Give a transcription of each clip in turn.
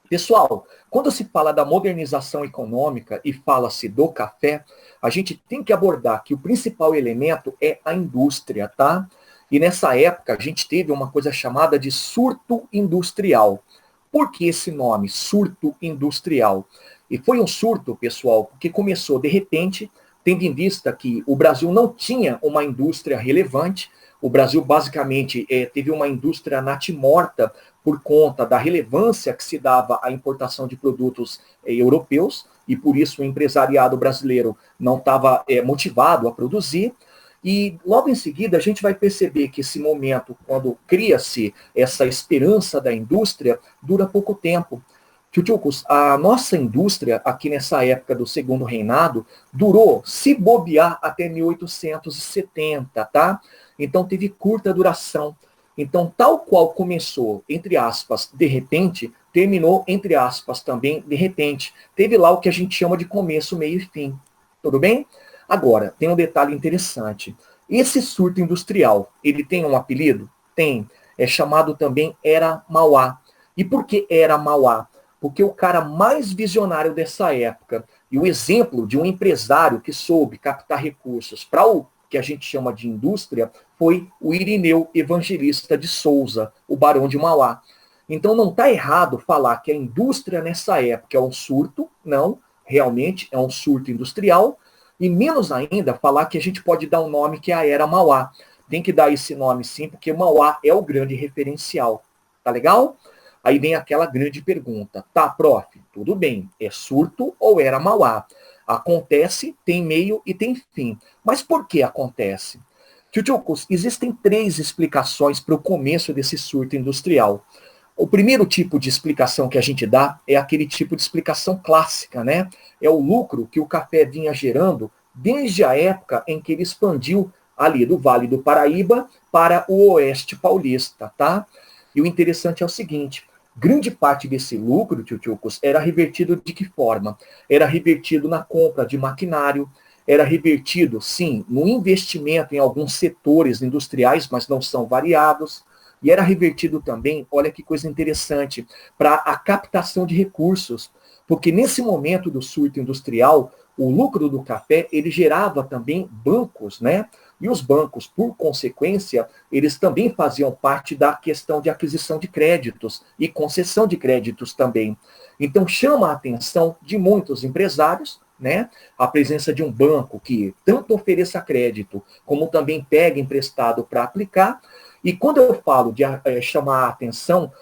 Pessoal, quando se fala da modernização econômica e fala-se do café, a gente tem que abordar que o principal elemento é a indústria, tá? E nessa época a gente teve uma coisa chamada de surto industrial. Por que esse nome, surto industrial? E foi um surto, pessoal, porque começou de repente, tendo em vista que o Brasil não tinha uma indústria relevante. O Brasil basicamente teve uma indústria natimorta por conta da relevância que se dava à importação de produtos europeus, e por isso o empresariado brasileiro não estava motivado a produzir. E logo em seguida a gente vai perceber que esse momento, quando cria-se essa esperança da indústria, dura pouco tempo. Tchutchucos, a nossa indústria, aqui nessa época do Segundo Reinado, durou, se bobear, até 1870, tá? Então teve curta duração. Então, tal qual começou, entre aspas, de repente, terminou, entre aspas, também de repente. Teve lá o que a gente chama de começo, meio e fim. Tudo bem? Agora, tem um detalhe interessante. Esse surto industrial, ele tem um apelido? Tem. É chamado também Era Mauá. E por que Era Mauá? Porque o cara mais visionário dessa época e o exemplo de um empresário que soube captar recursos para o que a gente chama de indústria foi o Irineu Evangelista de Souza, o Barão de Mauá. Então não está errado falar que a indústria nessa época é um surto, não, realmente é um surto industrial, e menos ainda falar que a gente pode dar um nome que é a Era Mauá. Tem que dar esse nome sim, porque Mauá é o grande referencial. Tá legal? Aí vem aquela grande pergunta. Tá, prof, tudo bem, é surto ou Era Mauá? Acontece, tem meio e tem fim. Mas por que acontece? Tchutchucos, existem 3 explicações para o começo desse surto industrial. O primeiro tipo de explicação que a gente dá é aquele tipo de explicação clássica, né? É o lucro que o café vinha gerando desde a época em que ele expandiu ali do Vale do Paraíba para o Oeste Paulista, tá? E o interessante é o seguinte, grande parte desse lucro, tchutchucos, era revertido de que forma? Era revertido na compra de maquinário, era revertido, sim, no investimento em alguns setores industriais, mas não são variados, e era revertido também, olha que coisa interessante, para a captação de recursos, porque nesse momento do surto industrial, o lucro do café, ele gerava também bancos, né? E os bancos, por consequência, eles também faziam parte da questão de aquisição de créditos e concessão de créditos também. Então, chama a atenção de muitos empresários, né? A presença de um banco que tanto ofereça crédito, como também pega emprestado para aplicar. E quando eu falo de chamar a atenção,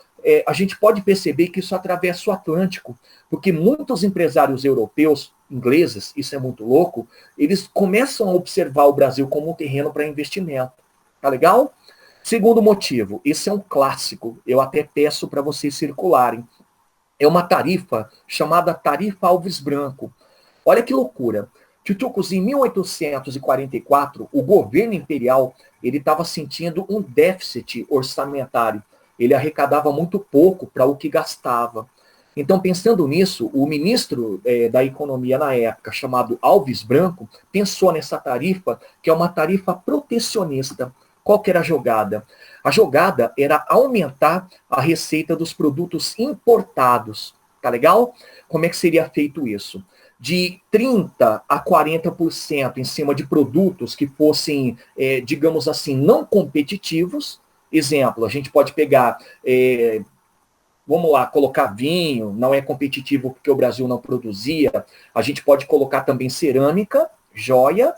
a gente pode perceber que isso atravessa o Atlântico, porque muitos empresários europeus, ingleses, isso é muito louco, eles começam a observar o Brasil como um terreno para investimento. Tá legal? Segundo motivo, esse é um clássico, eu até peço para vocês circularem. É uma tarifa chamada Tarifa Alves Branco. Olha que loucura. Tchutchucos, em 1844, o governo imperial ele estava sentindo um déficit orçamentário. Ele arrecadava muito pouco para o que gastava. Então, pensando nisso, o ministro da Economia na época, chamado Alves Branco, pensou nessa tarifa, que é uma tarifa protecionista. Qual que era a jogada? A jogada era aumentar a receita dos produtos importados. Tá legal? Como é que seria feito isso? De 30% a 40% em cima de produtos que fossem, digamos assim, não competitivos. Exemplo, a gente pode pegar, vamos lá, colocar vinho, não é competitivo porque o Brasil não produzia. A gente pode colocar também cerâmica, joia,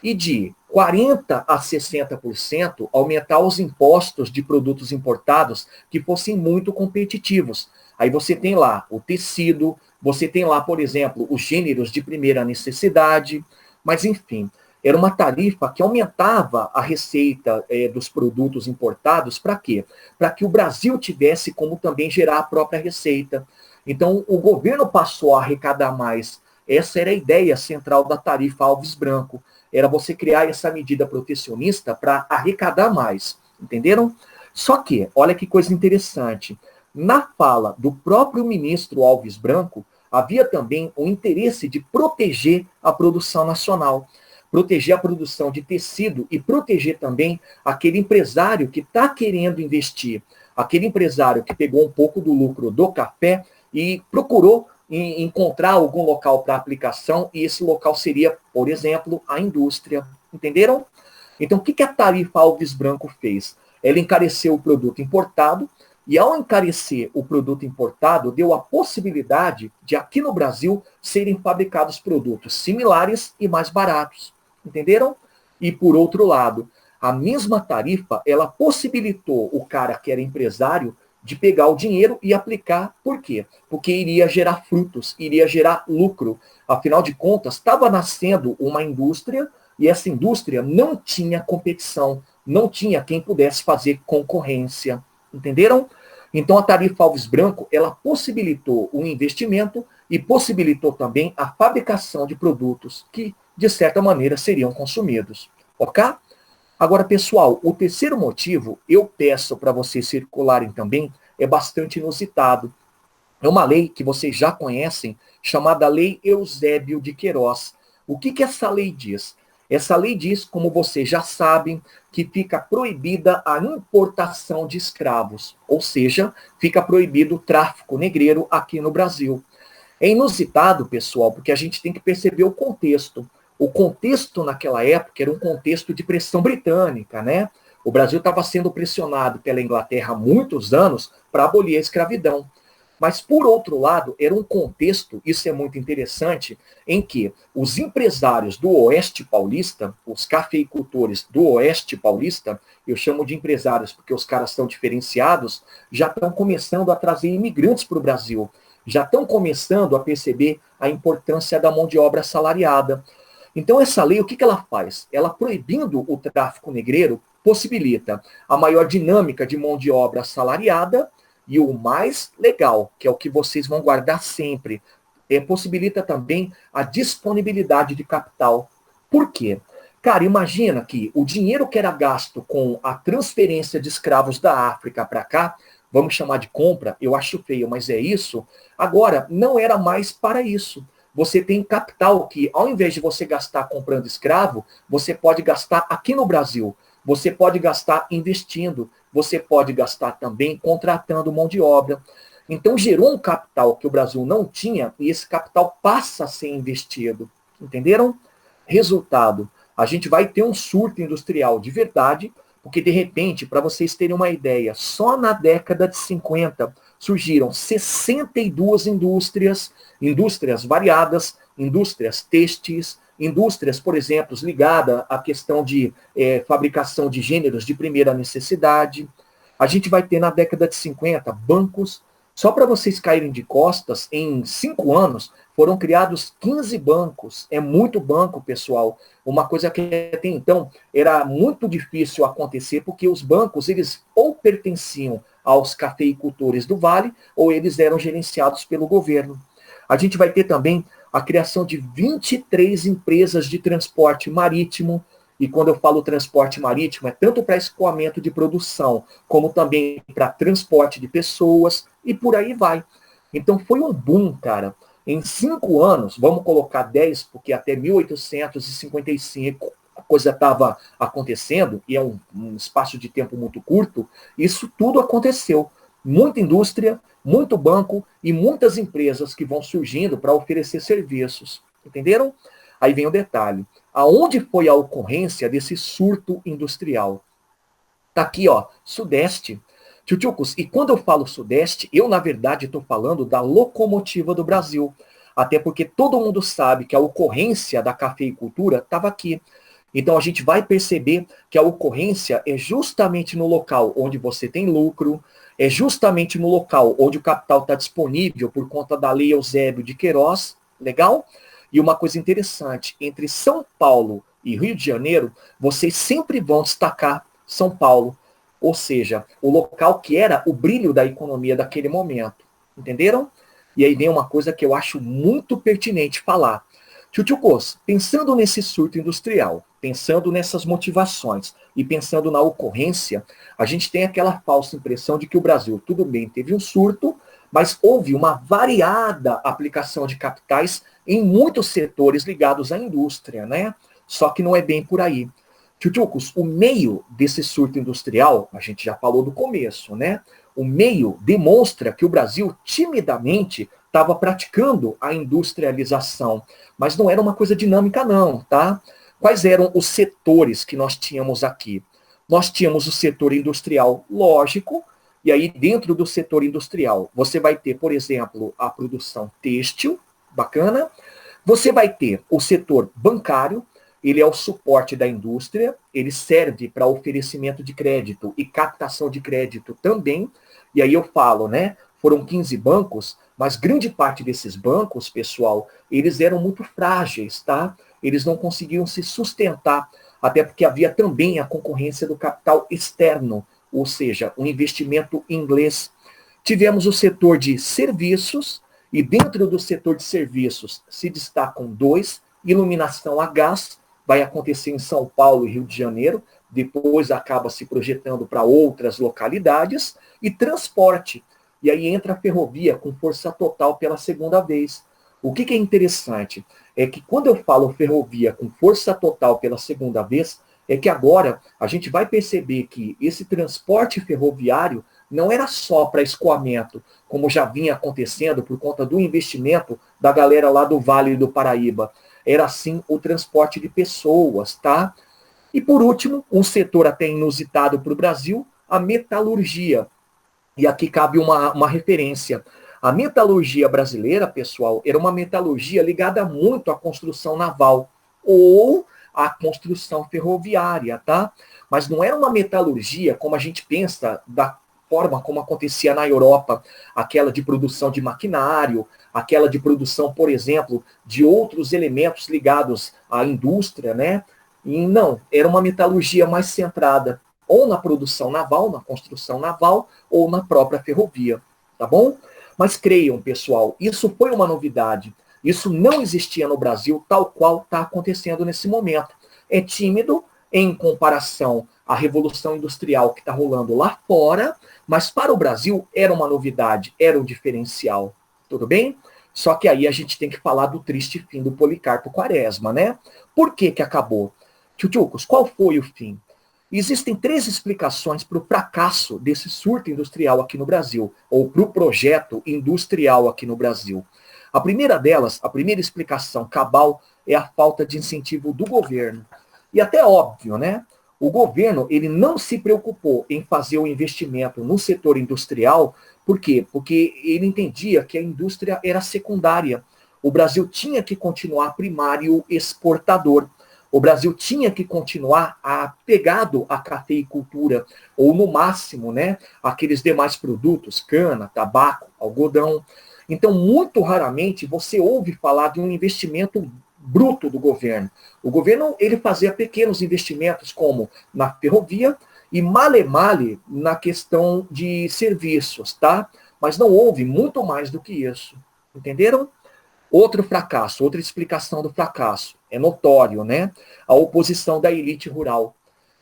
e de 40% a 60% aumentar os impostos de produtos importados que fossem muito competitivos. Aí você tem lá o tecido, você tem lá, por exemplo, os gêneros de primeira necessidade, mas enfim, era uma tarifa que aumentava a receita dos produtos importados, para quê? Para que o Brasil tivesse como também gerar a própria receita. Então, o governo passou a arrecadar mais. Essa era a ideia central da tarifa Alves Branco. Era você criar essa medida protecionista para arrecadar mais. Entenderam? Só que, olha que coisa interessante. Na fala do próprio ministro Alves Branco, havia também o interesse de proteger a produção nacional, proteger a produção de tecido e proteger também aquele empresário que está querendo investir, aquele empresário que pegou um pouco do lucro do café e procurou encontrar algum local para aplicação, e esse local seria, por exemplo, a indústria. Entenderam? Então, o que a tarifa Alves Branco fez? Ela encareceu o produto importado, e ao encarecer o produto importado, deu a possibilidade de, aqui no Brasil, serem fabricados produtos similares e mais baratos. Entenderam? E, por outro lado, a mesma tarifa, ela possibilitou o cara que era empresário de pegar o dinheiro e aplicar. Por quê? Porque iria gerar frutos, iria gerar lucro. Afinal de contas, estava nascendo uma indústria e essa indústria não tinha competição, não tinha quem pudesse fazer concorrência. Entenderam? Então a tarifa Alves Branco, ela possibilitou o investimento e possibilitou também a fabricação de produtos que, de certa maneira, seriam consumidos. Ok? Agora, pessoal, o terceiro motivo, eu peço para vocês circularem também, é bastante inusitado. É uma lei que vocês já conhecem, chamada Lei Eusébio de Queiroz. O que essa lei diz? Essa lei diz, como vocês já sabem, que fica proibida a importação de escravos, ou seja, fica proibido o tráfico negreiro aqui no Brasil. É inusitado, pessoal, porque a gente tem que perceber o contexto. O contexto naquela época era um contexto de pressão britânica, né? O Brasil estava sendo pressionado pela Inglaterra há muitos anos para abolir a escravidão. Mas, por outro lado, era um contexto, isso é muito interessante, em que os empresários do Oeste Paulista, os cafeicultores do Oeste Paulista, eu chamo de empresários porque os caras são diferenciados, já estão começando a trazer imigrantes para o Brasil, já estão começando a perceber a importância da mão de obra assalariada. Então, essa lei, o que ela faz? Ela, proibindo o tráfico negreiro, possibilita a maior dinâmica de mão de obra assalariada. E o mais legal, que é o que vocês vão guardar sempre, possibilita também a disponibilidade de capital. Por quê? Cara, imagina que o dinheiro que era gasto com a transferência de escravos da África para cá, vamos chamar de compra, eu acho feio, mas é isso, agora não era mais para isso. Você tem capital que, ao invés de você gastar comprando escravo, você pode gastar aqui no Brasil. Você pode gastar investindo, você pode gastar também contratando mão de obra. Então gerou um capital que o Brasil não tinha e esse capital passa a ser investido. Entenderam? Resultado, a gente vai ter um surto industrial de verdade, porque de repente, para vocês terem uma ideia, só na década de 50 surgiram 62 indústrias variadas, indústrias têxteis, indústrias, por exemplo, ligadas à questão de fabricação de gêneros de primeira necessidade. A gente vai ter na década de 50 bancos. Só para vocês caírem de costas, em 5 anos foram criados 15 bancos. É muito banco, pessoal. Uma coisa que até então era muito difícil acontecer, porque os bancos, eles ou pertenciam aos cafeicultores do Vale, ou eles eram gerenciados pelo governo. A gente vai ter também a criação de 23 empresas de transporte marítimo, e quando eu falo transporte marítimo, é tanto para escoamento de produção, como também para transporte de pessoas, e por aí vai. Então foi um boom, cara. Em 5 anos, vamos colocar 10, porque até 1855 a coisa estava acontecendo, e é um espaço de tempo muito curto, isso tudo aconteceu. Muita indústria, muito banco e muitas empresas que vão surgindo para oferecer serviços. Entenderam? Aí vem o detalhe. Aonde foi a ocorrência desse surto industrial? Está aqui, ó, Sudeste. Tchutchucos, e quando eu falo Sudeste, eu, na verdade, estou falando da locomotiva do Brasil. Até porque todo mundo sabe que a ocorrência da cafeicultura estava aqui. Então a gente vai perceber que a ocorrência é justamente no local onde você tem lucro, é justamente no local onde o capital está disponível por conta da Lei Eusébio de Queiroz, legal? E uma coisa interessante, entre São Paulo e Rio de Janeiro, vocês sempre vão destacar São Paulo, ou seja, o local que era o brilho da economia daquele momento, entenderam? E aí vem uma coisa que eu acho muito pertinente falar. Tchutchucos, pensando nesse surto industrial, pensando nessas motivações e pensando na ocorrência, a gente tem aquela falsa impressão de que o Brasil, tudo bem, teve um surto, mas houve uma variada aplicação de capitais em muitos setores ligados à indústria, né? Só que não é bem por aí. Tchutchucos, o meio desse surto industrial, a gente já falou do começo, né? o meio demonstra que o Brasil timidamente estava praticando a industrialização, mas não era uma coisa dinâmica não, tá? Quais eram os setores que nós tínhamos aqui? Nós tínhamos o setor industrial, lógico, e aí dentro do setor industrial você vai ter, por exemplo, a produção têxtil, bacana. Você vai ter o setor bancário, ele é o suporte da indústria, ele serve para oferecimento de crédito e captação de crédito também. E aí eu falo, né? Foram 15 bancos, mas grande parte desses bancos, pessoal, eles eram muito frágeis, tá? Eles não conseguiam se sustentar, até porque havia também a concorrência do capital externo, ou seja, um investimento inglês. Tivemos o setor de serviços, e dentro do setor de serviços se destacam dois: iluminação a gás, vai acontecer em São Paulo e Rio de Janeiro, depois acaba se projetando para outras localidades, e transporte. E aí entra a ferrovia com força total pela segunda vez. O que é interessante é que quando eu falo ferrovia com força total pela segunda vez, é que agora a gente vai perceber que esse transporte ferroviário não era só para escoamento, como já vinha acontecendo por conta do investimento da galera lá do Vale do Paraíba. Era sim o transporte de pessoas, tá? E por último, um setor até inusitado para o Brasil, a metalurgia. E aqui cabe uma referência. A metalurgia brasileira, pessoal, era uma metalurgia ligada muito à construção naval ou à construção ferroviária, tá? Mas não era uma metalurgia como a gente pensa da forma como acontecia na Europa, aquela de produção de maquinário, aquela de produção, por exemplo, de outros elementos ligados à indústria, né? E não, era uma metalurgia mais centrada ou na produção naval, na construção naval, ou na própria ferrovia, tá bom? Mas creiam, pessoal, isso foi uma novidade. Isso não existia no Brasil, tal qual está acontecendo nesse momento. É tímido em comparação à Revolução Industrial que está rolando lá fora, mas para o Brasil era uma novidade, era um diferencial. Tudo bem? Só que aí a gente tem que falar do triste fim do Policarpo Quaresma, né? Por que que acabou? Tchutchucos, qual foi o fim? Existem 3 explicações para o fracasso desse surto industrial aqui no Brasil, ou para o projeto industrial aqui no Brasil. A primeira delas, a primeira explicação cabal, é a falta de incentivo do governo. E até óbvio, né? O governo ele não se preocupou em fazer o investimento no setor industrial. Por quê? Porque ele entendia que a indústria era secundária. O Brasil tinha que continuar primário exportador. O Brasil tinha que continuar apegado à cafeicultura, ou no máximo, né, aqueles demais produtos, cana, tabaco, algodão. Então, muito raramente você ouve falar de um investimento bruto do governo. O governo ele fazia pequenos investimentos, como na ferrovia e male-male na questão de serviços, tá? Mas não houve muito mais do que isso. Entenderam? Outro fracasso, outra explicação do fracasso, é notório, né? A oposição da elite rural.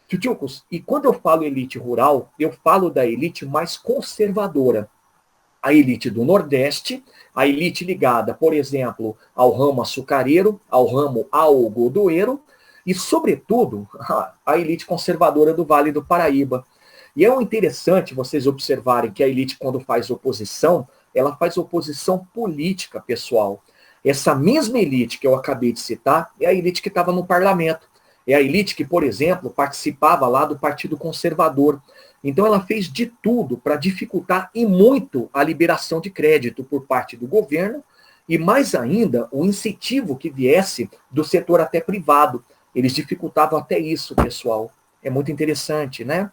Tchutchucos, e quando eu falo elite rural, eu falo da elite mais conservadora. A elite do Nordeste, a elite ligada, por exemplo, ao ramo açucareiro, ao ramo algodoeiro, e, sobretudo, a elite conservadora do Vale do Paraíba. E é interessante vocês observarem que a elite, quando faz oposição, ela faz oposição política, pessoal. Essa mesma elite que eu acabei de citar é a elite que estava no parlamento. É a elite que, por exemplo, participava lá do Partido Conservador. Então ela fez de tudo para dificultar e muito a liberação de crédito por parte do governo e, mais ainda, o incentivo que viesse do setor até privado. Eles dificultavam até isso, pessoal. É muito interessante, né?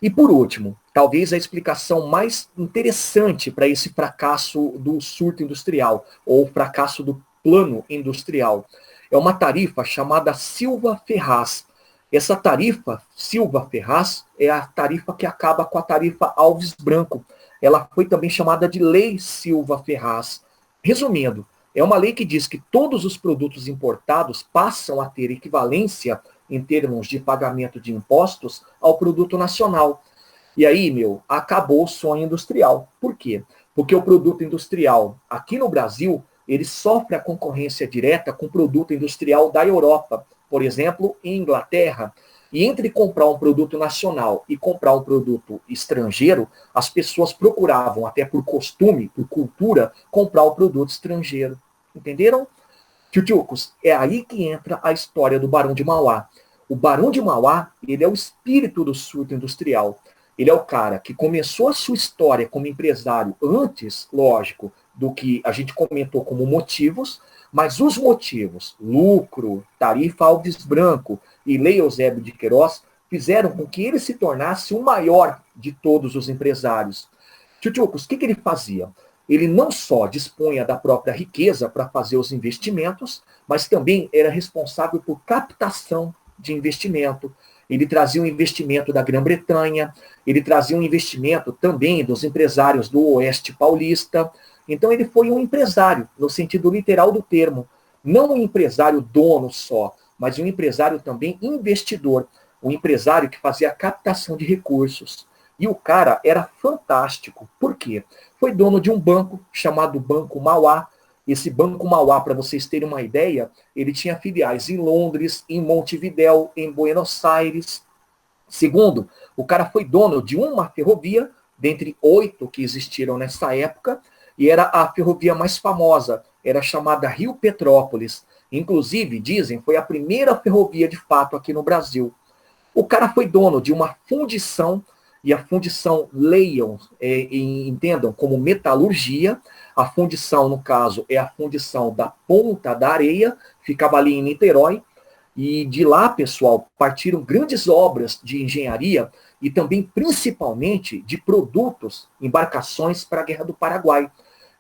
E por último, talvez a explicação mais interessante para esse fracasso do surto industrial, ou fracasso do plano industrial, é uma tarifa chamada Silva-Ferraz. Essa tarifa Silva-Ferraz é a tarifa que acaba com a tarifa Alves Branco. Ela foi também chamada de Lei Silva-Ferraz. Resumindo, é uma lei que diz que todos os produtos importados passam a ter equivalência em termos de pagamento de impostos ao produto nacional. E aí, acabou o sonho industrial. Por quê? Porque o produto industrial aqui no Brasil, ele sofre a concorrência direta com o produto industrial da Europa. Por exemplo, em Inglaterra. E entre comprar um produto nacional e comprar um produto estrangeiro, as pessoas procuravam, até por costume, por cultura, comprar o produto estrangeiro. Entenderam? Tchutchucos, é aí que entra a história do Barão de Mauá. O Barão de Mauá, ele é o espírito do surto industrial. Ele é o cara que começou a sua história como empresário antes, lógico, do que a gente comentou como motivos, mas os motivos, lucro, tarifa Alves Branco e Lei Eusébio de Queiroz, fizeram com que ele se tornasse o maior de todos os empresários. Tchutchucos, o que ele fazia? Ele não só dispunha da própria riqueza para fazer os investimentos, mas também era responsável por captação de investimento. Ele trazia um investimento da Grã-Bretanha, ele trazia um investimento também dos empresários do Oeste Paulista. Então ele foi um empresário, no sentido literal do termo. Não um empresário dono só, mas um empresário também investidor. Um empresário que fazia captação de recursos. E o cara era fantástico. Por quê? Foi dono de um banco chamado Banco Mauá. Esse Banco Mauá, para vocês terem uma ideia, ele tinha filiais em Londres, em Montevidéu, em Buenos Aires. Segundo, o cara foi dono de uma ferrovia, dentre 8 que existiram nessa época, e era a ferrovia mais famosa, era chamada Rio Petrópolis. Inclusive, dizem, foi a primeira ferrovia de fato aqui no Brasil. O cara foi dono de uma fundição, e a fundição, leiam, entendam, como metalurgia. A fundição, no caso, é a fundição da Ponta da Areia, ficava ali em Niterói, e de lá, pessoal, partiram grandes obras de engenharia e também, principalmente, de produtos, embarcações para a Guerra do Paraguai.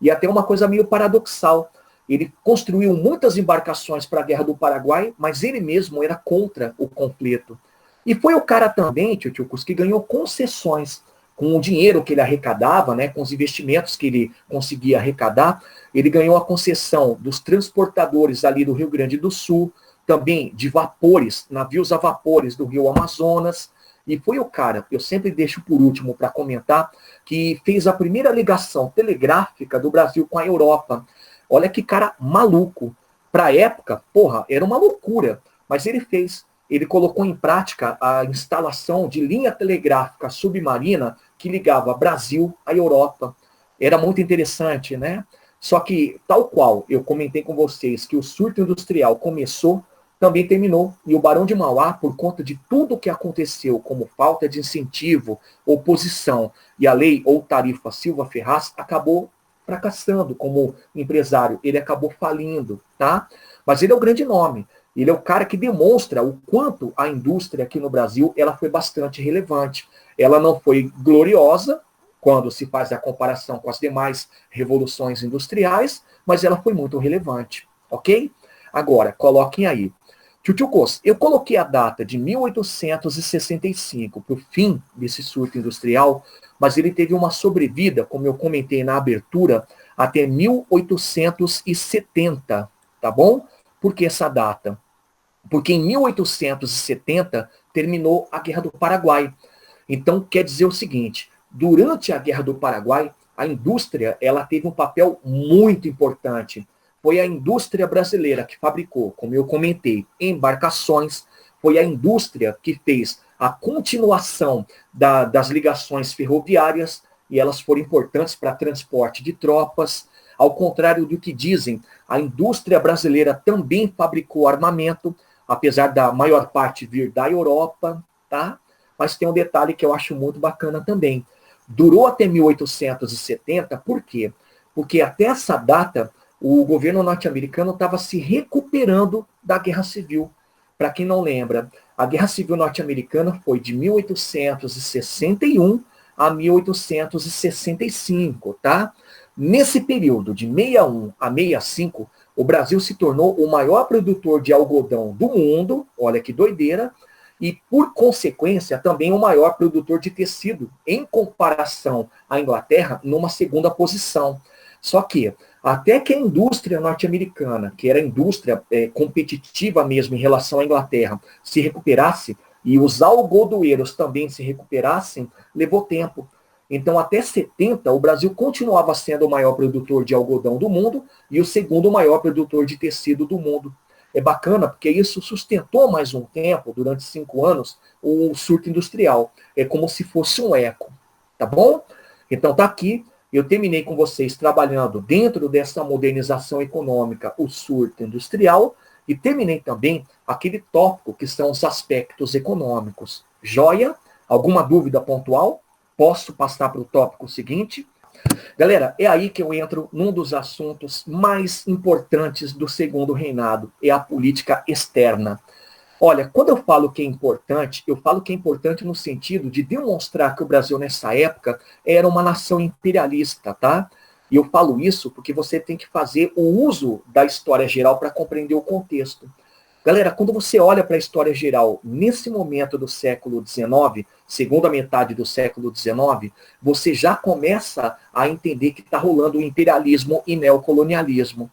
E até uma coisa meio paradoxal, ele construiu muitas embarcações para a Guerra do Paraguai, mas ele mesmo era contra o conflito. E foi o cara também, Tchutchucos, que ganhou concessões com o dinheiro que ele arrecadava, né, com os investimentos que ele conseguia arrecadar. Ele ganhou a concessão dos transportadores ali do Rio Grande do Sul, também de vapores, navios a vapores do Rio Amazonas. E foi o cara, eu sempre deixo por último para comentar, que fez a primeira ligação telegráfica do Brasil com a Europa. Olha que cara maluco. Para a época, porra, era uma loucura. Mas ele fez. Ele colocou em prática a instalação de linha telegráfica submarina que ligava Brasil à Europa. Era muito interessante, né? Só que, tal qual eu comentei com vocês que o surto industrial começou, também terminou. E o Barão de Mauá, por conta de tudo o que aconteceu, como falta de incentivo, oposição e a lei ou tarifa Silva Ferraz, acabou fracassando como empresário. Ele acabou falindo, tá? Mas ele é o grande nome. Ele é o cara que demonstra o quanto a indústria aqui no Brasil ela foi bastante relevante. Ela não foi gloriosa, quando se faz a comparação com as demais revoluções industriais, mas ela foi muito relevante, ok? Agora, coloquem aí. Tchutchucos, eu coloquei a data de 1865 para o fim desse surto industrial, mas ele teve uma sobrevida, como eu comentei na abertura, até 1870, tá bom? Por que essa data? Porque em 1870 terminou a Guerra do Paraguai. Então, quer dizer o seguinte, durante a Guerra do Paraguai, a indústria ela teve um papel muito importante. Foi a indústria brasileira que fabricou, como eu comentei, embarcações, foi a indústria que fez a continuação das ligações ferroviárias, e elas foram importantes para transporte de tropas. Ao contrário do que dizem, a indústria brasileira também fabricou armamento, apesar da maior parte vir da Europa, tá? Mas tem um detalhe que eu acho muito bacana também. Durou até 1870, por quê? Porque até essa data, o governo norte-americano estava se recuperando da Guerra Civil. Para quem não lembra, a Guerra Civil norte-americana foi de 1861 a 1865, tá? Nesse período de 61 a 65, o Brasil se tornou o maior produtor de algodão do mundo, olha que doideira, e, por consequência, também o maior produtor de tecido, em comparação à Inglaterra, numa segunda posição. Só que, até que a indústria norte-americana, que era a indústria competitiva mesmo em relação à Inglaterra, se recuperasse, e os algodoeiros também se recuperassem, levou tempo. Então, até 70, o Brasil continuava sendo o maior produtor de algodão do mundo e o segundo maior produtor de tecido do mundo. é bacana, porque isso sustentou mais um tempo, durante 5 anos, o surto industrial. É como se fosse um eco, tá bom? Então tá aqui, eu terminei com vocês trabalhando dentro dessa modernização econômica, o surto industrial, e terminei também aquele tópico que são os aspectos econômicos. Joia? Alguma dúvida pontual? Posso passar para o tópico seguinte? Galera, é aí que eu entro num dos assuntos mais importantes do segundo reinado, é a política externa. Olha, quando eu falo que é importante, eu falo que é importante no sentido de demonstrar que o Brasil, nessa época, era uma nação imperialista, tá? E eu falo isso porque você tem que fazer o uso da história geral para compreender o contexto. Galera, quando você olha para a história geral, nesse momento do século XIX, segunda metade do século XIX, você já começa a entender que está rolando o imperialismo e neocolonialismo.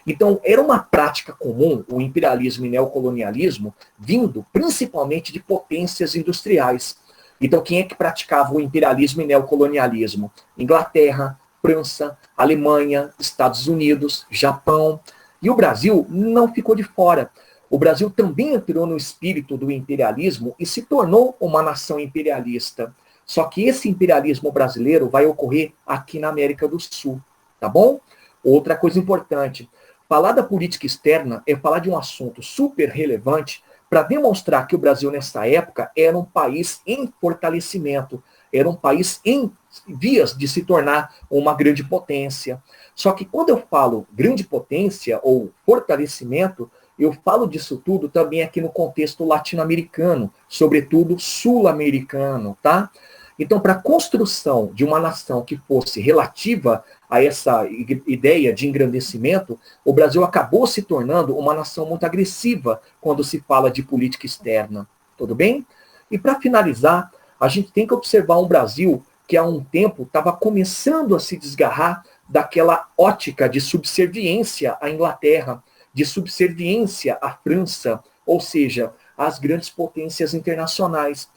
Então, era uma prática comum, o imperialismo e neocolonialismo, vindo principalmente de potências industriais. Então, quem é que praticava o imperialismo e neocolonialismo? Inglaterra, França, Alemanha, Estados Unidos, Japão. E o Brasil não ficou de fora. O Brasil também entrou no espírito do imperialismo e se tornou uma nação imperialista. Só que esse imperialismo brasileiro vai ocorrer aqui na América do Sul, tá bom? Outra coisa importante, falar da política externa é falar de um assunto super relevante para demonstrar que o Brasil, nessa época, era um país em fortalecimento, era um país em vias de se tornar uma grande potência. Só que quando eu falo grande potência ou fortalecimento, eu falo disso tudo também aqui no contexto latino-americano, sobretudo sul-americano, tá? Então, para a construção de uma nação que fosse relativa a essa ideia de engrandecimento, o Brasil acabou se tornando uma nação muito agressiva quando se fala de política externa. Tudo bem? E para finalizar, a gente tem que observar um Brasil que há um tempo estava começando a se desgarrar daquela ótica de subserviência à Inglaterra, de subserviência à França, ou seja, às grandes potências internacionais.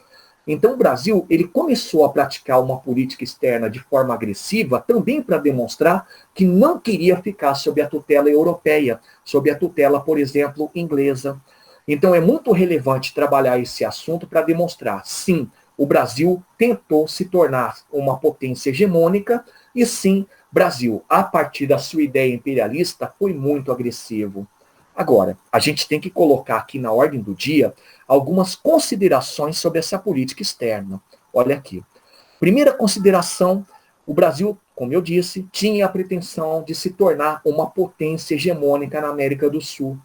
Então o Brasil ele começou a praticar uma política externa de forma agressiva também para demonstrar que não queria ficar sob a tutela europeia, sob a tutela, por exemplo, inglesa. Então é muito relevante trabalhar esse assunto para demonstrar, sim, o Brasil tentou se tornar uma potência hegemônica e sim, Brasil, a partir da sua ideia imperialista, foi muito agressivo. Agora, a gente tem que colocar aqui na ordem do dia algumas considerações sobre essa política externa. Olha aqui. Primeira consideração, o Brasil, como eu disse, tinha a pretensão de se tornar uma potência hegemônica na América do Sul.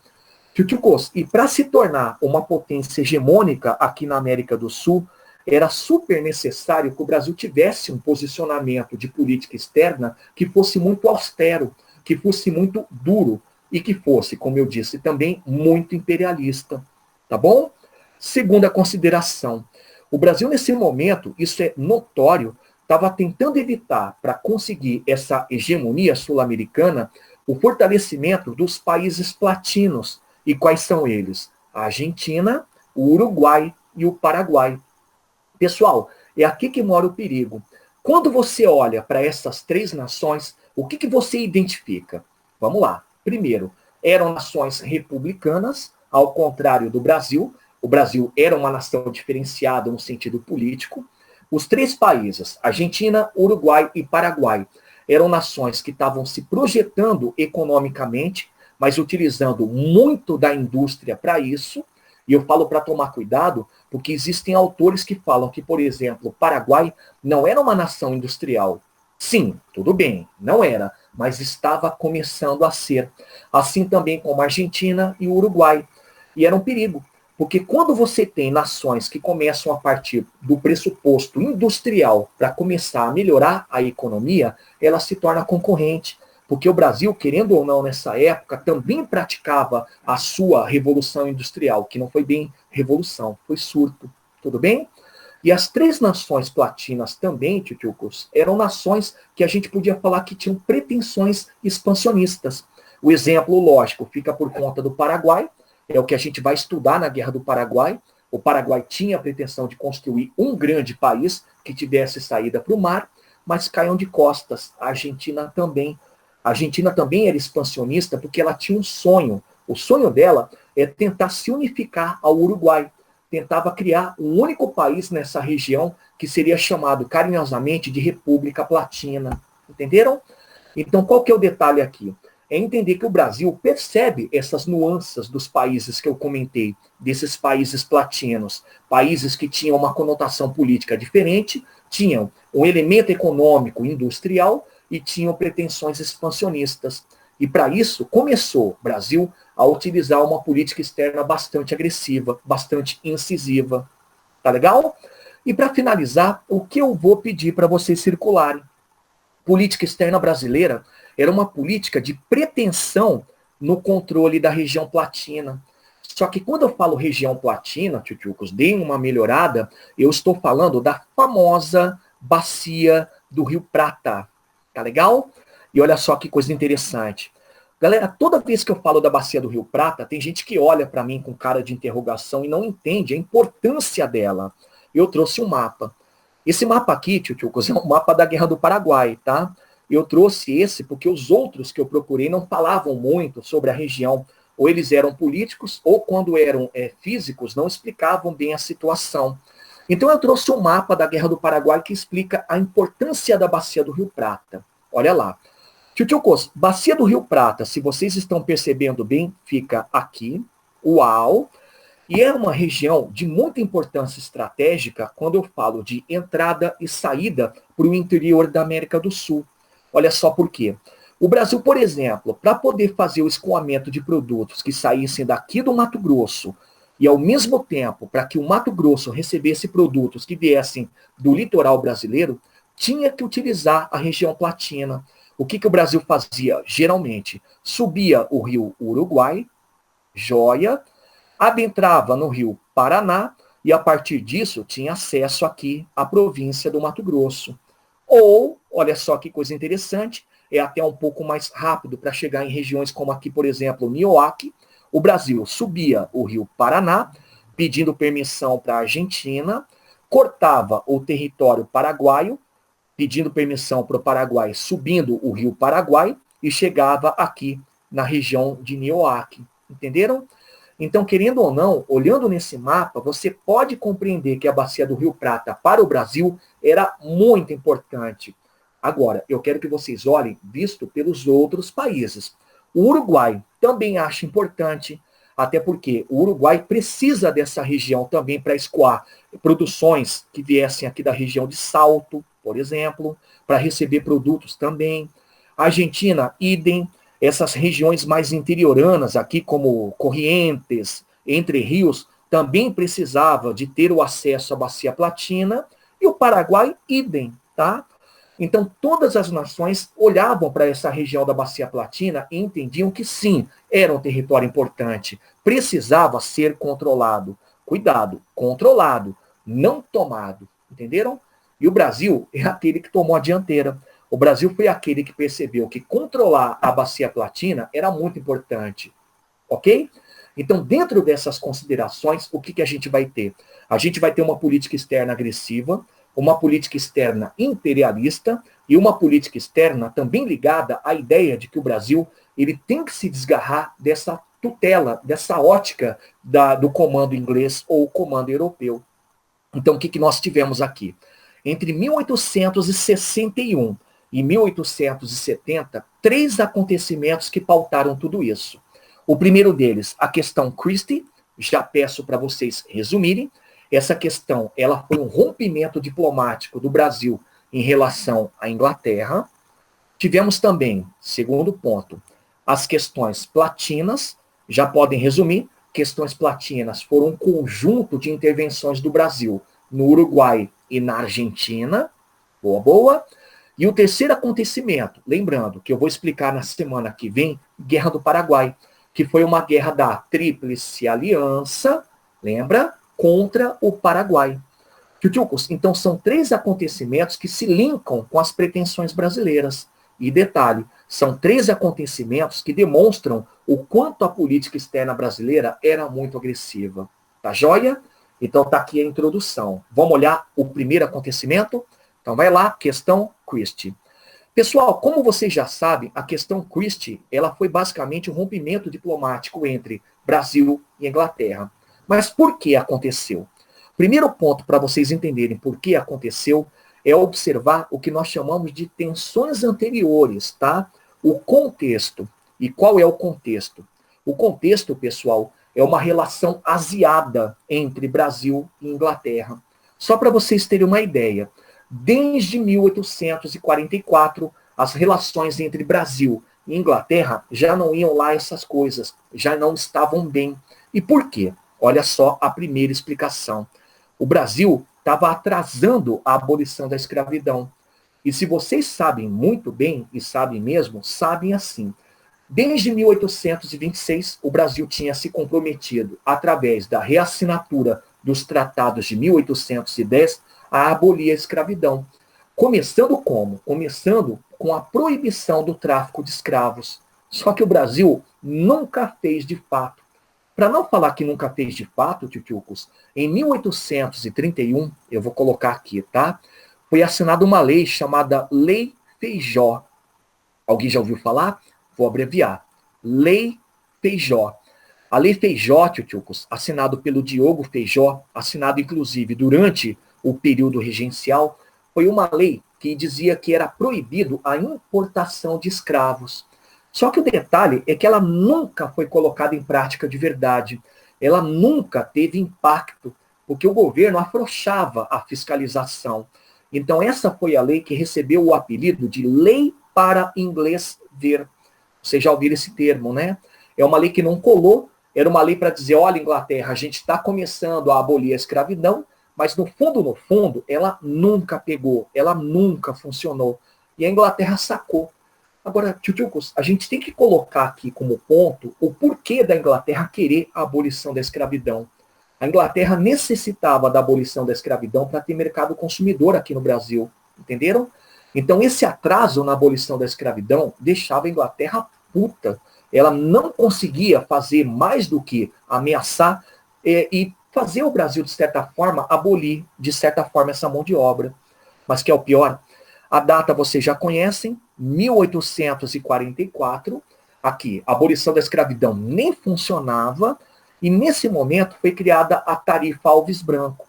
E para se tornar uma potência hegemônica aqui na América do Sul, era super necessário que o Brasil tivesse um posicionamento de política externa que fosse muito austero, que fosse muito duro e que fosse, como eu disse, também muito imperialista. Tá bom? Segunda consideração. O Brasil, nesse momento, isso é notório, estava tentando evitar, para conseguir essa hegemonia sul-americana, o fortalecimento dos países latinos. E quais são eles? A Argentina, o Uruguai e o Paraguai. Pessoal, é aqui que mora o perigo. Quando você olha para essas três nações, o que você identifica? Vamos lá. Primeiro, eram nações republicanas, ao contrário do Brasil. O Brasil era uma nação diferenciada no sentido político. Os três países, Argentina, Uruguai e Paraguai, eram nações que estavam se projetando economicamente, mas utilizando muito da indústria para isso. E eu falo para tomar cuidado, porque existem autores que falam que, por exemplo, o Paraguai não era uma nação industrial. Sim, tudo bem, não era, mas estava começando a ser. Assim também como a Argentina e o Uruguai. E era um perigo, porque quando você tem nações que começam a partir do pressuposto industrial para começar a melhorar a economia, ela se torna concorrente. Porque o Brasil, querendo ou não, nessa época, também praticava a sua revolução industrial, que não foi bem revolução, foi surto. Tudo bem? E as três nações platinas também, tchutchucos, eram nações que a gente podia falar que tinham pretensões expansionistas. O exemplo lógico fica por conta do Paraguai, é o que a gente vai estudar na Guerra do Paraguai. O Paraguai tinha a pretensão de construir um grande país que tivesse saída para o mar, mas caiam de costas. A Argentina também. A Argentina também era expansionista porque ela tinha um sonho. O sonho dela é tentar se unificar ao Uruguai. Tentava criar um único país nessa região que seria chamado carinhosamente de República Platina. Entenderam? Então, qual que é o detalhe aqui? É entender que o Brasil percebe essas nuances dos países que eu comentei, desses países platinos, países que tinham uma conotação política diferente, tinham um elemento econômico industrial e tinham pretensões expansionistas. E para isso, começou o Brasil a utilizar uma política externa bastante agressiva, bastante incisiva. Tá legal? E para finalizar, o que eu vou pedir para vocês circularem? Política externa brasileira era uma política de pretensão no controle da região platina. Só que quando eu falo região platina, tchutchucos, deem uma melhorada, eu estou falando da famosa bacia do Rio Prata. Tá legal? E olha só que coisa interessante. Galera, toda vez que eu falo da bacia do Rio Prata, tem gente que olha para mim com cara de interrogação e não entende a importância dela. Eu trouxe um mapa. Esse mapa aqui, tchutchucos, é um mapa da Guerra do Paraguai, tá? Eu trouxe esse porque os outros que eu procurei não falavam muito sobre a região. Ou eles eram políticos, ou quando eram físicos, não explicavam bem a situação. Então eu trouxe um mapa da Guerra do Paraguai que explica a importância da bacia do Rio Prata. Olha lá. Tchutchucos, bacia do Rio Prata, se vocês estão percebendo bem, fica aqui. Uau! E é uma região de muita importância estratégica quando eu falo de entrada e saída para o interior da América do Sul. Olha só por quê. O Brasil, por exemplo, para poder fazer o escoamento de produtos que saíssem daqui do Mato Grosso e, ao mesmo tempo, para que o Mato Grosso recebesse produtos que viessem do litoral brasileiro, tinha que utilizar a região platina. O que o Brasil fazia? Geralmente, subia o rio Uruguai, joia, adentrava no rio Paraná e, a partir disso, tinha acesso aqui à província do Mato Grosso. Ou, olha só que coisa interessante, é até um pouco mais rápido para chegar em regiões como aqui, por exemplo, Nioaque. O Brasil subia o rio Paraná, pedindo permissão para a Argentina, cortava o território paraguaio, pedindo permissão para o Paraguai, subindo o rio Paraguai, e chegava aqui na região de Nioaque. Entenderam? Então, querendo ou não, olhando nesse mapa, você pode compreender que a bacia do Rio Prata para o Brasil era muito importante. Agora, eu quero que vocês olhem visto pelos outros países. O Uruguai também acha importante, até porque o Uruguai precisa dessa região também para escoar produções que viessem aqui da região de Salto, por exemplo, para receber produtos também. A Argentina, idem. Essas regiões mais interioranas, aqui como Corrientes, Entre Rios, também precisava de ter o acesso à bacia platina, e o Paraguai, idem, tá? Então, todas as nações olhavam para essa região da bacia platina e entendiam que sim, era um território importante, precisava ser controlado. Cuidado, controlado, não tomado, entenderam? E o Brasil é aquele que tomou a dianteira. O Brasil foi aquele que percebeu que controlar a bacia platina era muito importante, ok? Então, dentro dessas considerações, o que a gente vai ter? A gente vai ter uma política externa agressiva, uma política externa imperialista e uma política externa também ligada à ideia de que o Brasil ele tem que se desgarrar dessa tutela, dessa ótica do comando inglês ou comando europeu. Então, o que nós tivemos aqui? Entre 1861 e 1870, 3 acontecimentos que pautaram tudo isso. O primeiro deles, a questão Christie, já peço para vocês resumirem. Essa questão, ela foi um rompimento diplomático do Brasil em relação à Inglaterra. Tivemos também, segundo ponto, as questões platinas, já podem resumir, questões platinas foram um conjunto de intervenções do Brasil no Uruguai e na Argentina. Boa, boa. E o terceiro acontecimento, lembrando que eu vou explicar na semana que vem, Guerra do Paraguai, que foi uma guerra da Tríplice Aliança, lembra? Contra o Paraguai. Então, são 3 acontecimentos que se linkam com as pretensões brasileiras. E detalhe, são 3 acontecimentos que demonstram o quanto a política externa brasileira era muito agressiva. Tá joia? Então, tá aqui a introdução. Vamos olhar o primeiro acontecimento? Então, vai lá, questão Christie. Pessoal, como vocês já sabem, a questão Christie, ela foi basicamente um rompimento diplomático entre Brasil e Inglaterra. Mas por que aconteceu? Primeiro ponto para vocês entenderem por que aconteceu é observar o que nós chamamos de tensões anteriores, tá? O contexto. E qual é o contexto? O contexto, pessoal, é uma relação aziada entre Brasil e Inglaterra. Só para vocês terem uma ideia, desde 1844, as relações entre Brasil e Inglaterra já não iam lá essas coisas, já não estavam bem. E por quê? Olha só a primeira explicação. O Brasil estava atrasando a abolição da escravidão. E se vocês sabem muito bem, e sabem mesmo, sabem assim. Desde 1826, o Brasil tinha se comprometido, através da reassinatura dos tratados de 1810, a abolir a escravidão. Começando como? Começando com a proibição do tráfico de escravos. Só que o Brasil nunca fez de fato. Para não falar que nunca fez de fato, tchutchucos, em 1831, eu vou colocar aqui, tá? Foi assinada uma lei chamada Lei Feijó. Alguém já ouviu falar? Vou abreviar. Lei Feijó. A Lei Feijó, tchutchucos, assinado pelo Diogo Feijó, assinado inclusive durante o período regencial, foi uma lei que dizia que era proibido a importação de escravos. Só que o detalhe é que ela nunca foi colocada em prática de verdade. Ela nunca teve impacto, porque o governo afrouxava a fiscalização. Então essa foi a lei que recebeu o apelido de Lei para Inglês Ver. Vocês já ouviram esse termo, né? É uma lei que não colou, era uma lei para dizer, olha, Inglaterra, a gente está começando a abolir a escravidão, mas no fundo, ela nunca pegou, ela nunca funcionou. E a Inglaterra sacou. Agora, tchutchucos, a gente tem que colocar aqui como ponto o porquê da Inglaterra querer a abolição da escravidão. A Inglaterra necessitava da abolição da escravidão para ter mercado consumidor aqui no Brasil, entenderam? Então, esse atraso na abolição da escravidão deixava a Inglaterra puta. Ela não conseguia fazer mais do que ameaçar e fazer o Brasil, de certa forma, abolir, de certa forma, essa mão de obra. Mas que é o pior? A data vocês já conhecem, 1844. Aqui, a abolição da escravidão nem funcionava, e nesse momento foi criada a Tarifa Alves Branco.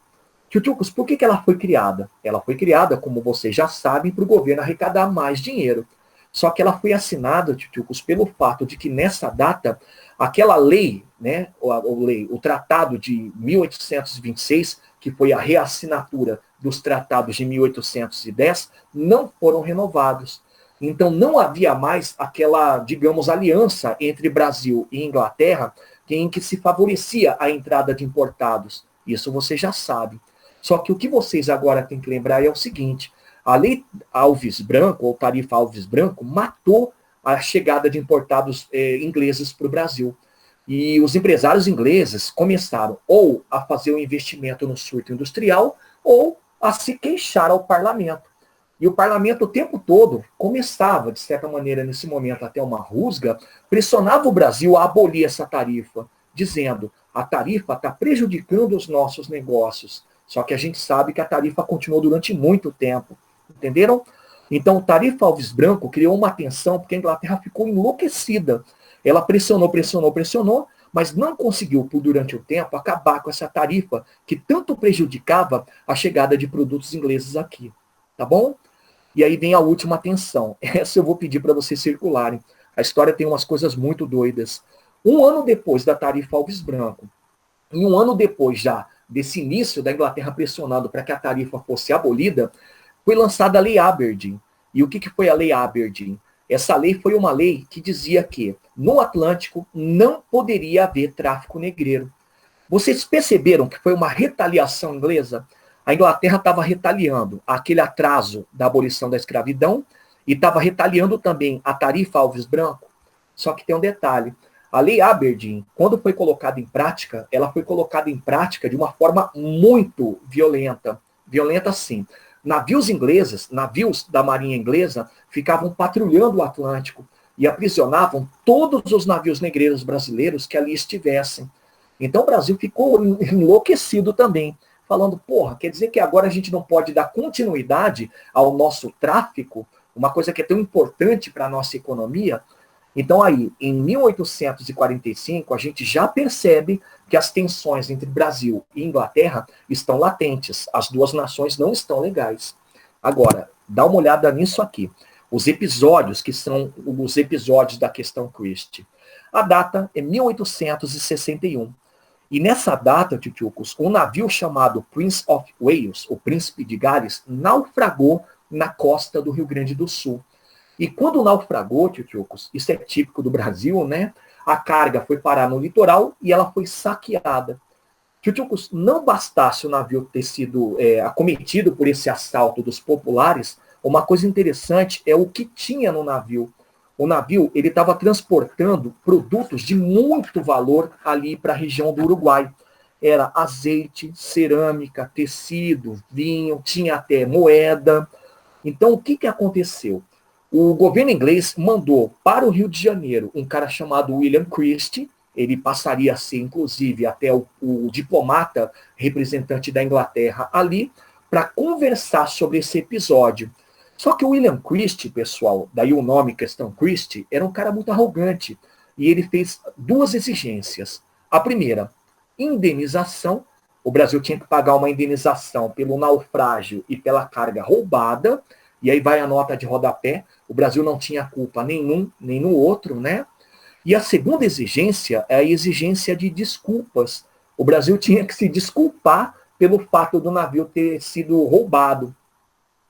Tchutchucos, por que ela foi criada? Ela foi criada, como vocês já sabem, para o governo arrecadar mais dinheiro. Só que ela foi assinada, tchutchucos, pelo fato de que nessa data, aquela lei, né, o Tratado de 1826, que foi a reassinatura dos tratados de 1810, não foram renovados. Então não havia mais aquela, digamos, aliança entre Brasil e Inglaterra, em que se favorecia a entrada de importados. Isso você já sabe. Só que o que vocês agora têm que lembrar é o seguinte, a Lei Alves Branco, ou Tarifa Alves Branco, matou a chegada de importados ingleses para o Brasil. E os empresários ingleses começaram ou a fazer um investimento no surto industrial ou a se queixar ao parlamento. E o parlamento o tempo todo começava, de certa maneira, nesse momento, até uma rusga, pressionava o Brasil a abolir essa tarifa, dizendo, a tarifa está prejudicando os nossos negócios. Só que a gente sabe que a tarifa continuou durante muito tempo. Entenderam? Então, o Tarifa Alves Branco criou uma tensão, porque a Inglaterra ficou enlouquecida. Ela pressionou, mas não conseguiu, por durante o tempo, acabar com essa tarifa que tanto prejudicava a chegada de produtos ingleses aqui. Tá bom? E aí vem a última tensão. Essa eu vou pedir para vocês circularem. A história tem umas coisas muito doidas. Um ano depois da Tarifa Alves Branco, e um ano depois já desse início da Inglaterra pressionando para que a tarifa fosse abolida, foi lançada a Lei Aberdeen. E o que foi a Lei Aberdeen? Essa lei foi uma lei que dizia que no Atlântico não poderia haver tráfico negreiro. Vocês perceberam que foi uma retaliação inglesa? A Inglaterra estava retaliando aquele atraso da abolição da escravidão e estava retaliando também a Tarifa Alves Branco. Só que tem um detalhe. A Lei Aberdeen, quando foi colocada em prática, ela foi colocada em prática de uma forma muito violenta. Violenta, sim. Navios ingleses, navios da Marinha Inglesa, ficavam patrulhando o Atlântico e aprisionavam todos os navios negreiros brasileiros que ali estivessem. Então o Brasil ficou enlouquecido também, falando, porra, quer dizer que agora a gente não pode dar continuidade ao nosso tráfico? uma coisa que é tão importante para a nossa economia. Então aí, em 1845, a gente já percebe que as tensões entre Brasil e Inglaterra estão latentes. As duas nações não estão legais. Agora, dá uma olhada nisso aqui. Os episódios, que são os episódios da questão Christie. A data é 1861. E nessa data, tchutchucos, um navio chamado Prince of Wales, o Príncipe de Gales, naufragou na costa do Rio Grande do Sul. E quando naufragou, tchutchucos, isso é típico do Brasil, né? A carga foi parar no litoral e ela foi saqueada. Tchutchucos, não bastasse o navio ter sido acometido por esse assalto dos populares, uma coisa interessante é o que tinha no navio. O navio ele estava transportando produtos de muito valor ali para a região do Uruguai. Era azeite, cerâmica, tecido, vinho, tinha até moeda. Então, o que aconteceu? O governo inglês mandou para o Rio de Janeiro um cara chamado William Christie. Ele passaria a ser, inclusive, até o diplomata representante da Inglaterra ali, para conversar sobre esse episódio. Só que o William Christie, pessoal, daí o nome questão Christie, era um cara muito arrogante. E ele fez duas exigências. A primeira, indenização. O Brasil tinha que pagar uma indenização pelo naufrágio e pela carga roubada. E aí vai a nota de rodapé. O Brasil não tinha culpa nenhum, nem no outro, né? E a segunda exigência é a exigência de desculpas. O Brasil tinha que se desculpar pelo fato do navio ter sido roubado.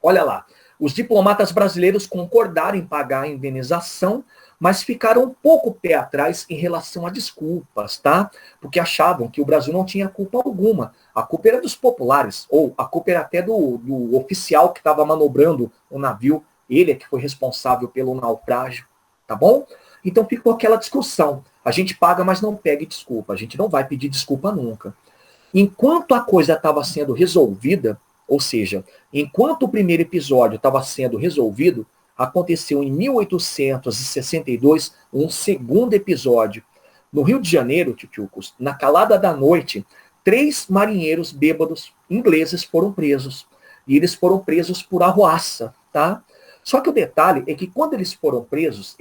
Olha lá, os diplomatas brasileiros concordaram em pagar a indenização, mas ficaram um pouco pé atrás em relação a desculpas, tá? Porque achavam que o Brasil não tinha culpa alguma. A culpa era dos populares, ou a culpa era até do oficial que estava manobrando o navio, ele é que foi responsável pelo naufrágio, tá bom? Então ficou aquela discussão. A gente paga, mas não pede desculpa. A gente não vai pedir desculpa nunca. Enquanto a coisa estava sendo resolvida, ou seja, enquanto o primeiro episódio estava sendo resolvido, aconteceu em 1862 um segundo episódio. No Rio de Janeiro, tchutchucos, na calada da noite, 3 marinheiros bêbados ingleses foram presos. E eles foram presos por arruaça, tá? Só que o detalhe é que quando eles foram presos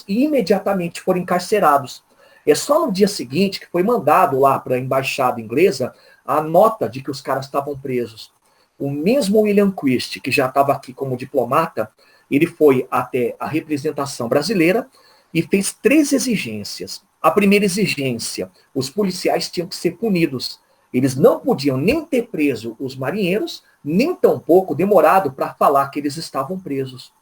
e imediatamente foram encarcerados. É só no dia seguinte que foi mandado lá para a embaixada inglesa a nota de que os caras estavam presos. O mesmo William Christie, que já estava aqui como diplomata, ele foi até a representação brasileira e fez 3 exigências. A primeira exigência, os policiais tinham que ser punidos. Eles não podiam nem ter preso os marinheiros, nem tampouco demorado para falar que eles estavam presos.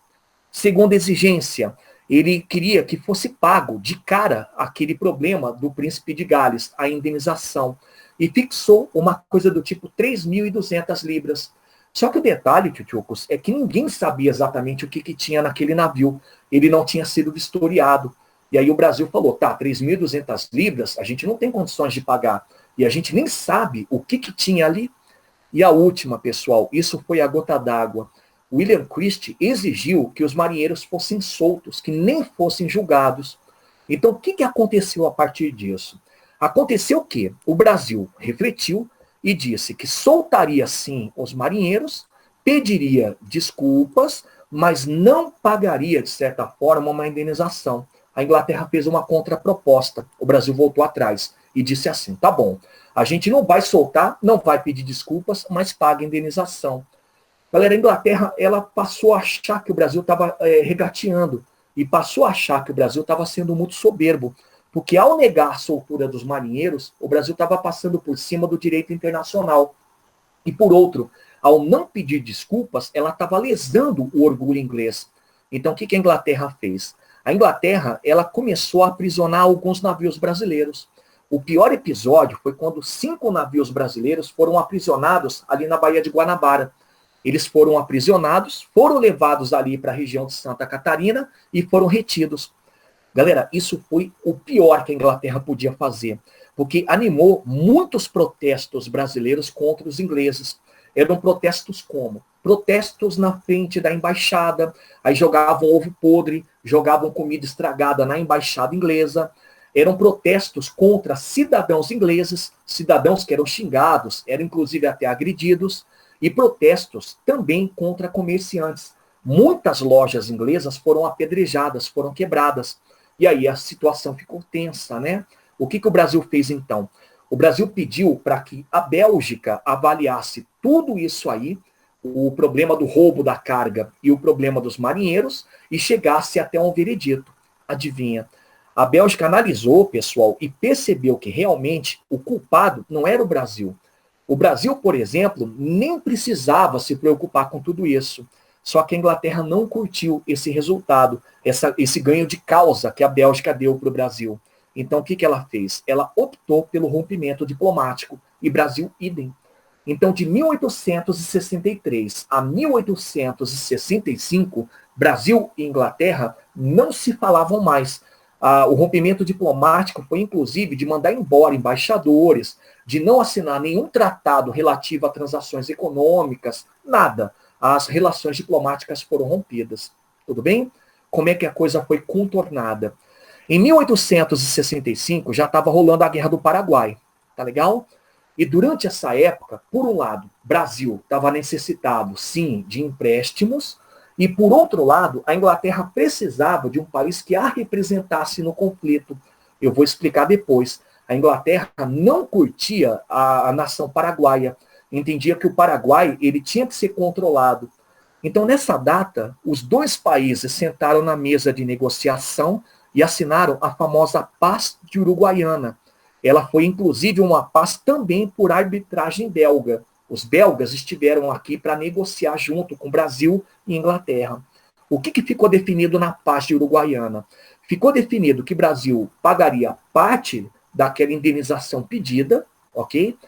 Segunda exigência, ele queria que fosse pago de cara aquele problema do príncipe de Gales, a indenização, e fixou uma coisa do tipo 3.200 libras. Só que o detalhe, tchutchucos, é que ninguém sabia exatamente o que tinha naquele navio. Ele não tinha sido vistoriado. E aí o Brasil falou, tá, 3.200 libras, a gente não tem condições de pagar. E a gente nem sabe o que tinha ali. E a última, pessoal, isso foi a gota d'água. William Christie exigiu que os marinheiros fossem soltos, que nem fossem julgados. Então, o que aconteceu a partir disso? Aconteceu que o Brasil refletiu e disse que soltaria sim os marinheiros, pediria desculpas, mas não pagaria, de certa forma, uma indenização. A Inglaterra fez uma contraproposta. O Brasil voltou atrás e disse assim, tá bom, a gente não vai soltar, não vai pedir desculpas, mas paga indenização. Galera, a Inglaterra ela passou a achar que o Brasil estava regateando e passou a achar que o Brasil estava sendo muito soberbo, porque ao negar a soltura dos marinheiros, o Brasil estava passando por cima do direito internacional. E por outro, ao não pedir desculpas, ela estava lesando o orgulho inglês. Então, o que a Inglaterra fez? A Inglaterra ela começou a aprisionar alguns navios brasileiros. O pior episódio foi quando 5 navios brasileiros foram aprisionados ali na Baía de Guanabara. Eles foram aprisionados, foram levados ali para a região de Santa Catarina e foram retidos. Galera, isso foi o pior que a Inglaterra podia fazer, porque animou muitos protestos brasileiros contra os ingleses. Eram protestos como? Protestos na frente da embaixada, aí jogavam ovo podre, jogavam comida estragada na embaixada inglesa. Eram protestos contra cidadãos ingleses, cidadãos que eram xingados, eram inclusive até agredidos, e protestos também contra comerciantes. muitas lojas inglesas foram apedrejadas, foram quebradas. E aí a situação ficou tensa, né? O que o Brasil fez então? O Brasil pediu para que a Bélgica avaliasse tudo isso aí, o problema do roubo da carga e o problema dos marinheiros, e chegasse até um veredito. Adivinha? A Bélgica analisou, pessoal, e percebeu que realmente o culpado não era o Brasil. O Brasil, por exemplo, nem precisava se preocupar com tudo isso. Só que a Inglaterra não curtiu esse resultado, esse ganho de causa que a Bélgica deu para o Brasil. Então, o que ela fez? Ela optou pelo rompimento diplomático, e Brasil idem. Então, de 1863 a 1865, Brasil e Inglaterra não se falavam mais. O rompimento diplomático foi, inclusive, de mandar embora embaixadores, de não assinar nenhum tratado relativo a transações econômicas, nada. As relações diplomáticas foram rompidas. Tudo bem? Como é que a coisa foi contornada? Em 1865, já estava rolando a Guerra do Paraguai. Tá legal? E durante essa época, por um lado, Brasil estava necessitado, sim, de empréstimos, e por outro lado, a Inglaterra precisava de um país que a representasse no conflito. Eu vou explicar depois. A Inglaterra não curtia a nação paraguaia, entendia que o Paraguai ele tinha que ser controlado. Então, nessa data, os dois países sentaram na mesa de negociação e assinaram a famosa Paz de Uruguaiana. Ela foi, inclusive, uma paz também por arbitragem belga. Os belgas estiveram aqui para negociar junto com Brasil e Inglaterra. O que ficou definido na Paz de Uruguaiana? Ficou definido que Brasil pagaria parte daquela indenização pedida, ok?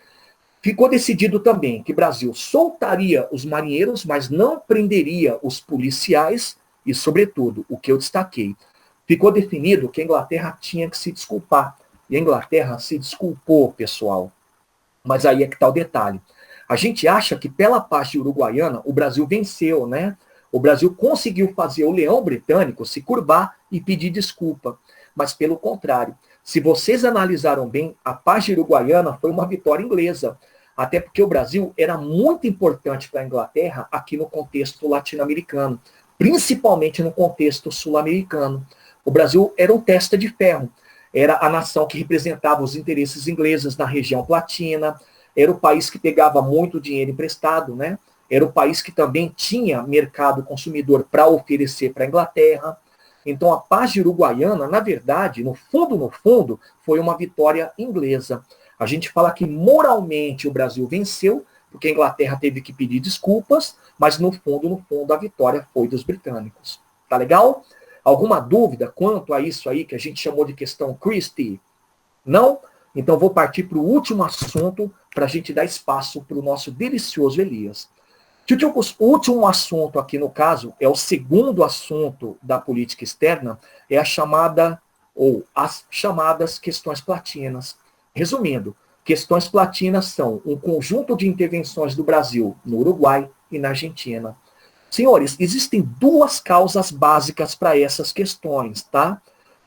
Ficou decidido também que Brasil soltaria os marinheiros, mas não prenderia os policiais e, sobretudo, o que eu destaquei, ficou definido que a Inglaterra tinha que se desculpar. E a Inglaterra se desculpou, pessoal. Mas aí é que está o detalhe. A gente acha que pela paz de Uruguaiana o Brasil venceu, né? O Brasil conseguiu fazer o leão britânico se curvar e pedir desculpa. Mas pelo contrário, se vocês analisaram bem, a paz de Uruguaiana foi uma vitória inglesa. Até porque o Brasil era muito importante para a Inglaterra aqui no contexto latino-americano, principalmente no contexto sul-americano. O Brasil era um testa de ferro. Era a nação que representava os interesses ingleses na região platina, era o país que pegava muito dinheiro emprestado, né? Era o país que também tinha mercado consumidor para oferecer para a Inglaterra. Então, a paz de Uruguaiana, na verdade, no fundo, foi uma vitória inglesa. A gente fala que moralmente o Brasil venceu, porque a Inglaterra teve que pedir desculpas, mas no fundo, a vitória foi dos britânicos. Tá legal? Alguma dúvida quanto a isso aí que a gente chamou de questão Christie? Não? Então vou partir para o último assunto para a gente dar espaço para o nosso delicioso Elias. O último assunto aqui no caso é o segundo assunto da política externa, é a chamada, ou as chamadas questões platinas. Resumindo, questões platinas são um conjunto de intervenções do Brasil no Uruguai e na Argentina. Senhores, existem duas causas básicas para essas questões, tá?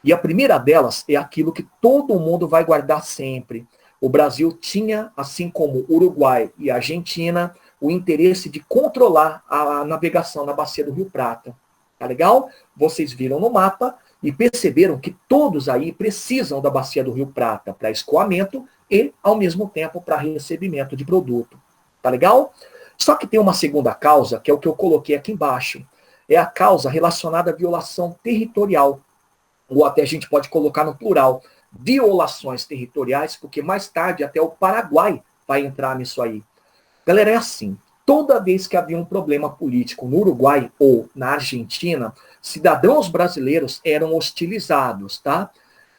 E a primeira delas é aquilo que todo mundo vai guardar sempre. O Brasil tinha, assim como o Uruguai e a Argentina, o interesse de controlar a navegação na bacia do Rio Prata. Tá legal? Vocês viram no mapa e perceberam que todos aí precisam da bacia do Rio Prata para escoamento e, ao mesmo tempo, para recebimento de produto. Tá legal? Só que tem uma segunda causa, que é o que eu coloquei aqui embaixo. É a causa relacionada à violação territorial. Ou até a gente pode colocar no plural, violações territoriais, porque mais tarde até o Paraguai vai entrar nisso aí. Galera, é assim, toda vez que havia um problema político no Uruguai ou na Argentina, cidadãos brasileiros eram hostilizados, tá?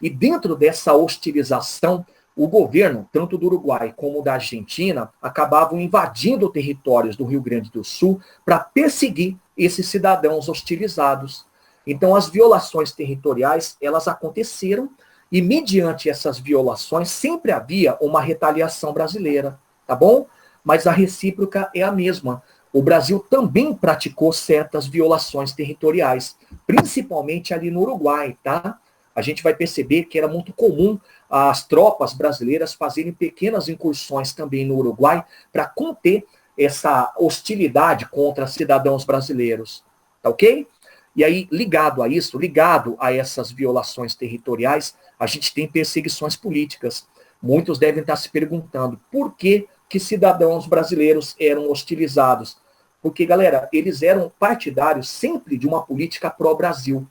E dentro dessa hostilização, o governo, tanto do Uruguai como da Argentina, acabavam invadindo territórios do Rio Grande do Sul para perseguir esses cidadãos hostilizados. Então, as violações territoriais, elas aconteceram e, mediante essas violações, sempre havia uma retaliação brasileira, tá bom? Mas a recíproca é a mesma. O Brasil também praticou certas violações territoriais, principalmente ali no Uruguai, tá? A gente vai perceber que era muito comum as tropas brasileiras fazerem pequenas incursões também no Uruguai para conter essa hostilidade contra cidadãos brasileiros. tá ok? E aí, ligado a isso, ligado a essas violações territoriais, a gente tem perseguições políticas. Muitos devem estar se perguntando por que cidadãos brasileiros eram hostilizados. Porque, galera, eles eram partidários sempre de uma política pró-Brasil.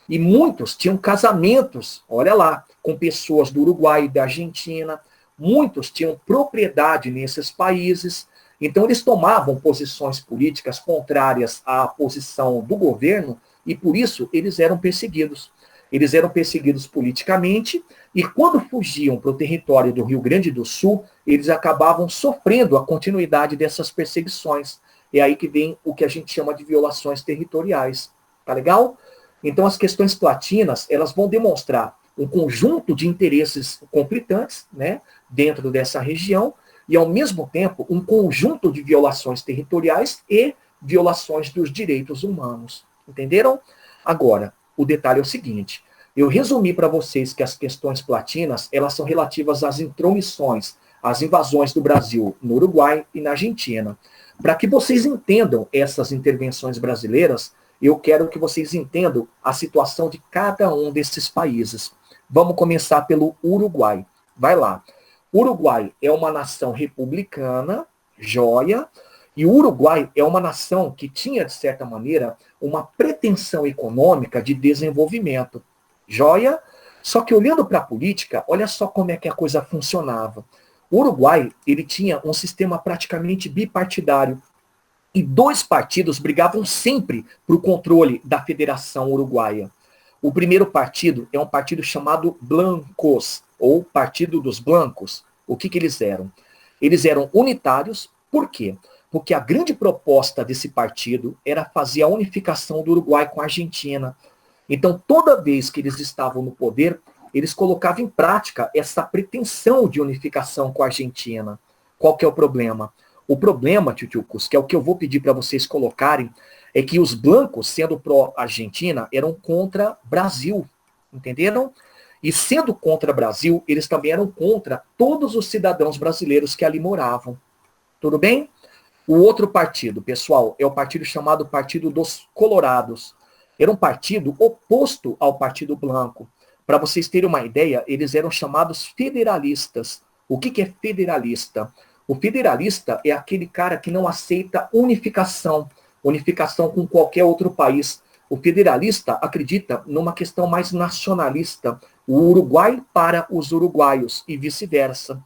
E muitos tinham casamentos, olha lá, com pessoas do Uruguai e da Argentina. Muitos tinham propriedade nesses países. Então, eles tomavam posições políticas contrárias à posição do governo e, por isso, eles eram perseguidos. Eles eram perseguidos politicamente e, quando fugiam para o território do Rio Grande do Sul, eles acabavam sofrendo a continuidade dessas perseguições. É aí que vem o que a gente chama de violações territoriais. Tá legal? Então, as questões platinas, elas vão demonstrar um conjunto de interesses conflitantes, né, dentro dessa região, e, ao mesmo tempo, um conjunto de violações territoriais e violações dos direitos humanos. Entenderam? Agora, o detalhe é o seguinte, eu resumi para vocês que as questões platinas, elas são relativas às intromissões, às invasões do Brasil no Uruguai e na Argentina. Para que vocês entendam essas intervenções brasileiras, eu quero que vocês entendam a situação de cada um desses países. Vamos começar pelo Uruguai. Vai lá. O Uruguai é uma nação republicana, joia, e o Uruguai é uma nação que tinha, de certa maneira, uma pretensão econômica de desenvolvimento. Joia? Só que olhando para a política, olha só como é que a coisa funcionava. O Uruguai, ele tinha um sistema praticamente bipartidário. E dois partidos brigavam sempre por controle da Federação Uruguaia. O primeiro partido é um partido chamado Blancos, ou Partido dos Blancos. O que eles eram? Eles eram unitários, por quê? Porque a grande proposta desse partido era fazer a unificação do Uruguai com a Argentina. Então, toda vez que eles estavam no poder, eles colocavam em prática essa pretensão de unificação com a Argentina. Qual que é o problema? O problema, tchutchucos, que é o que eu vou pedir para vocês colocarem, é que os blancos, sendo pró-Argentina, eram contra Brasil. Entenderam? E sendo contra Brasil, eles também eram contra todos os cidadãos brasileiros que ali moravam. Tudo bem? O outro partido, pessoal, é o partido chamado Partido dos Colorados. Era um partido oposto ao Partido Branco. Para vocês terem uma ideia, eles eram chamados federalistas. O que é federalista? O federalista é aquele cara que não aceita unificação com qualquer outro país. O federalista acredita numa questão mais nacionalista, o Uruguai para os uruguaios e vice-versa.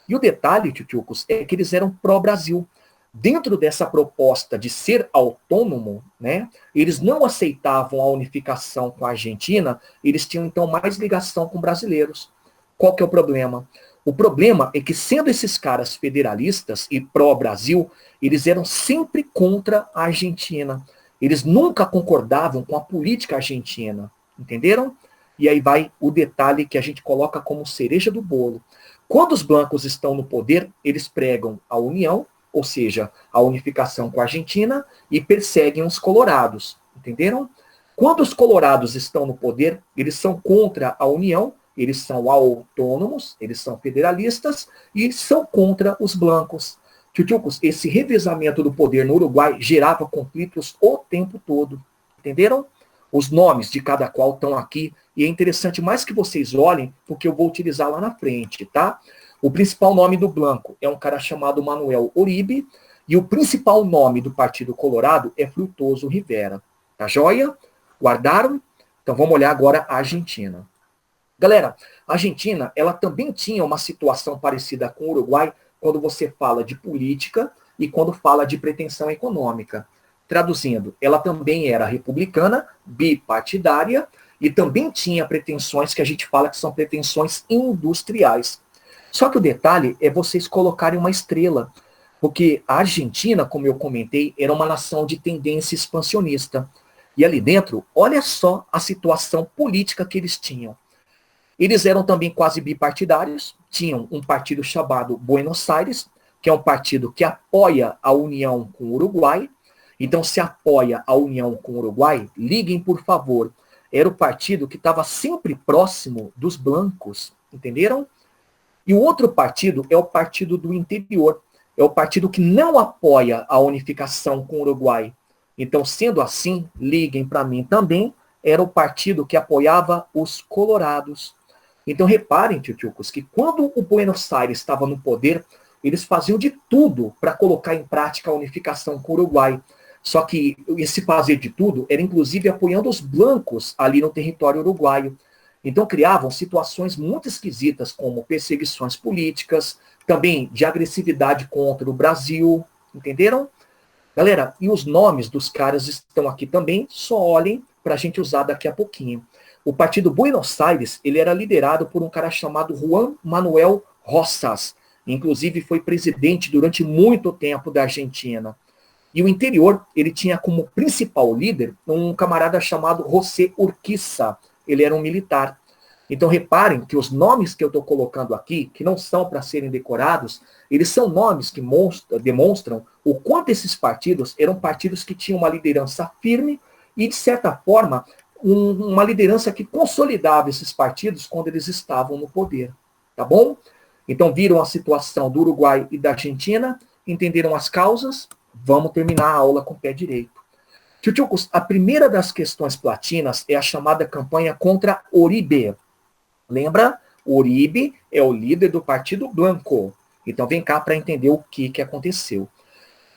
E o detalhe, tchutchucos, é que eles eram pró-Brasil. Dentro dessa proposta de ser autônomo, né, eles não aceitavam a unificação com a Argentina, eles tinham então mais ligação com brasileiros. Qual que é o problema? O problema é que, sendo esses caras federalistas e pró-Brasil, eles eram sempre contra a Argentina. Eles nunca concordavam com a política argentina. Entenderam? E aí vai o detalhe que a gente coloca como cereja do bolo. Quando os blancos estão no poder, eles pregam a união, ou seja, a unificação com a Argentina, e perseguem os colorados. Entenderam? Quando os colorados estão no poder, eles são contra a união, eles são autônomos, eles são federalistas e são contra os blancos. Tchutchucos, esse revezamento do poder no Uruguai gerava conflitos o tempo todo. Entenderam? Os nomes de cada qual estão aqui. E é interessante mais que vocês olhem, porque eu vou utilizar lá na frente, tá? O principal nome do Blanco é um cara chamado Manuel Oribe. E o principal nome do Partido Colorado é Frutuoso Rivera. Tá joia? Guardaram? Então vamos olhar agora a Argentina. Galera, a Argentina, ela também tinha uma situação parecida com o Uruguai quando você fala de política e quando fala de pretensão econômica. Traduzindo, ela também era republicana, bipartidária e também tinha pretensões que a gente fala que são pretensões industriais. Só que o detalhe é vocês colocarem uma estrela, porque a Argentina, como eu comentei, era uma nação de tendência expansionista. E ali dentro, olha só a situação política que eles tinham. Eles eram também quase bipartidários, tinham um partido chamado Buenos Aires, que é um partido que apoia a união com o Uruguai. Então, se apoia a união com o Uruguai, liguem, por favor. Era o partido que estava sempre próximo dos blancos, entenderam? E o outro partido é o Partido do Interior. É o partido que não apoia a unificação com o Uruguai. Então, sendo assim, liguem para mim também, era o partido que apoiava os colorados. Então, reparem, tchutchucos, que quando o Buenos Aires estava no poder, eles faziam de tudo para colocar em prática a unificação com o Uruguai. Só que esse fazer de tudo era inclusive apoiando os blancos ali no território uruguaio. Então criavam situações muito esquisitas, como perseguições políticas, também de agressividade contra o Brasil, entenderam? Galera, e os nomes dos caras estão aqui também, só olhem para a gente usar daqui a pouquinho. O partido Buenos Aires, ele era liderado por um cara chamado Juan Manuel Rosas, inclusive foi presidente durante muito tempo da Argentina. E o interior, ele tinha como principal líder um camarada chamado José Urquiza, ele era um militar. Então reparem que os nomes que eu estou colocando aqui, que não são para serem decorados, eles são nomes que demonstram o quanto esses partidos eram partidos que tinham uma liderança firme e, de certa forma, uma liderança que consolidava esses partidos quando eles estavam no poder. Tá bom? Então viram a situação do Uruguai e da Argentina, entenderam as causas, vamos terminar a aula com o pé direito. Tchutchucos, a primeira das questões platinas é a chamada campanha contra Uribe. Lembra? Uribe é o líder do Partido Blanco. Então vem cá para entender o que aconteceu.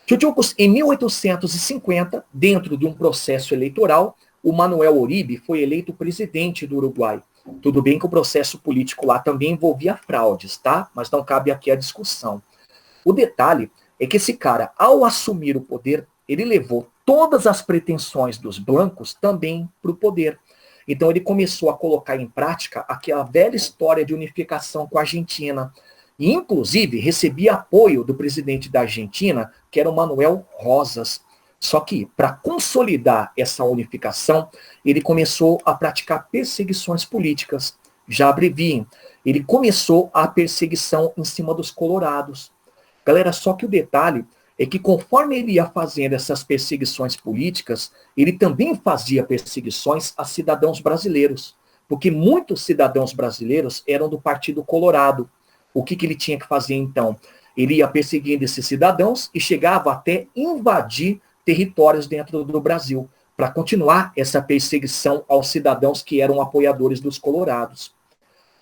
Tchutchucos, em 1850, dentro de um processo eleitoral, o Manuel Uribe foi eleito presidente do Uruguai. Tudo bem que o processo político lá também envolvia fraudes, tá? Mas não cabe aqui a discussão. O detalhe é que esse cara, ao assumir o poder, ele levou todas as pretensões dos blancos também para o poder. Então ele começou a colocar em prática aquela velha história de unificação com a Argentina. E, inclusive, recebia apoio do presidente da Argentina, que era o Manuel Rosas. Só que, para consolidar essa unificação, ele começou a praticar perseguições políticas. Já abreviem. Ele começou a perseguição em cima dos colorados. Galera, só que o detalhe é que conforme ele ia fazendo essas perseguições políticas, ele também fazia perseguições a cidadãos brasileiros, porque muitos cidadãos brasileiros eram do Partido Colorado. O que ele tinha que fazer então? Ele ia perseguindo esses cidadãos e chegava até invadir territórios dentro do Brasil, para continuar essa perseguição aos cidadãos que eram apoiadores dos colorados.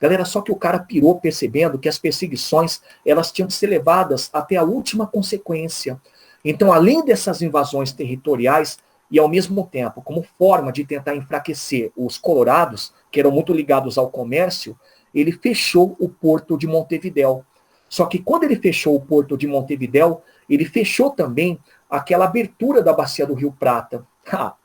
Galera, só que o cara pirou percebendo que as perseguições, elas tinham que ser levadas até a última consequência. Então, além dessas invasões territoriais, e ao mesmo tempo, como forma de tentar enfraquecer os colorados, que eram muito ligados ao comércio, ele fechou o porto de Montevidéu. Só que quando ele fechou o porto de Montevidéu, ele fechou também aquela abertura da bacia do Rio Prata.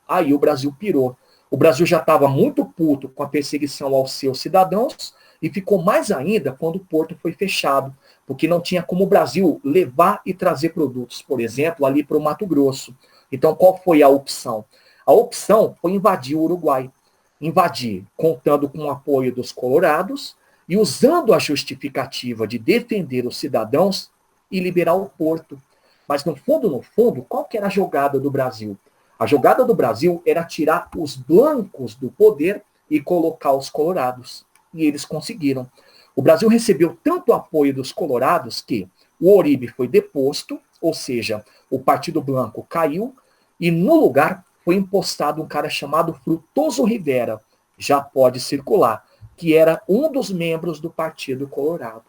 Aí o Brasil pirou. O Brasil já estava muito puto com a perseguição aos seus cidadãos, e ficou mais ainda quando o porto foi fechado, porque não tinha como o Brasil levar e trazer produtos, por exemplo, ali para o Mato Grosso. Então, qual foi a opção? A opção foi invadir o Uruguai. Invadir contando com o apoio dos colorados e usando a justificativa de defender os cidadãos e liberar o porto. Mas, no fundo, qual que era a jogada do Brasil? A jogada do Brasil era tirar os blancos do poder e colocar os colorados. E eles conseguiram. O Brasil recebeu tanto apoio dos colorados que o Uribe foi deposto, ou seja, o Partido Blanco caiu, e no lugar foi impostado um cara chamado Frutuoso Rivera, já pode circular, que era um dos membros do Partido Colorado.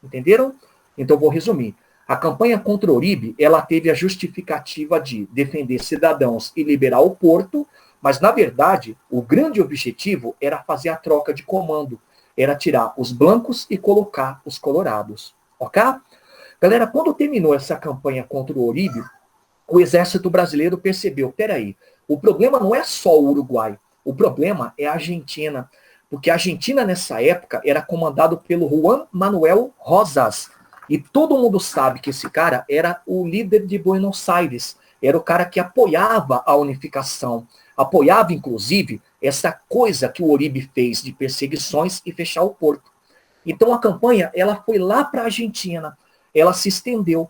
Entenderam? Então vou resumir. A campanha contra o Uribe, ela teve a justificativa de defender cidadãos e liberar o porto, mas na verdade, o grande objetivo era fazer a troca de comando, era tirar os blancos e colocar os colorados. Ok? Galera, quando terminou essa campanha contra o Uribe, o exército brasileiro percebeu, peraí, o problema não é só o Uruguai, o problema é a Argentina, porque a Argentina nessa época era comandado pelo Juan Manuel Rosas, e todo mundo sabe que esse cara era o líder de Buenos Aires, era o cara que apoiava a unificação, apoiava inclusive essa coisa que o Uribe fez de perseguições e fechar o porto. Então a campanha, ela foi lá para a Argentina, ela se estendeu.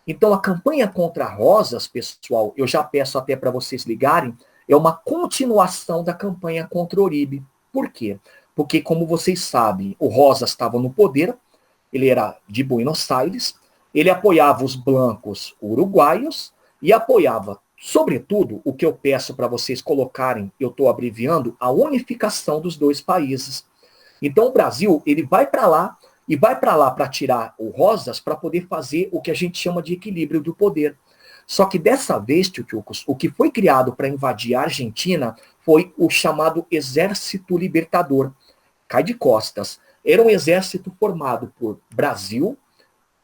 Então a campanha contra Rosas, pessoal, eu já peço até para vocês ligarem, é uma continuação da campanha contra o Uribe. Por quê? Porque, como vocês sabem, o Rosas estava no poder, ele era de Buenos Aires, ele apoiava os blancos uruguaios e apoiava Sobretudo, o que eu peço para vocês colocarem, eu estou abreviando, a unificação dos dois países. Então o Brasil, ele vai para lá, e vai para lá para tirar o Rosas para poder fazer o que a gente chama de equilíbrio do poder. Só que dessa vez, Tchutchucos, o que foi criado para invadir a Argentina foi o chamado Exército Libertador. Cai de costas. Era um exército formado por Brasil,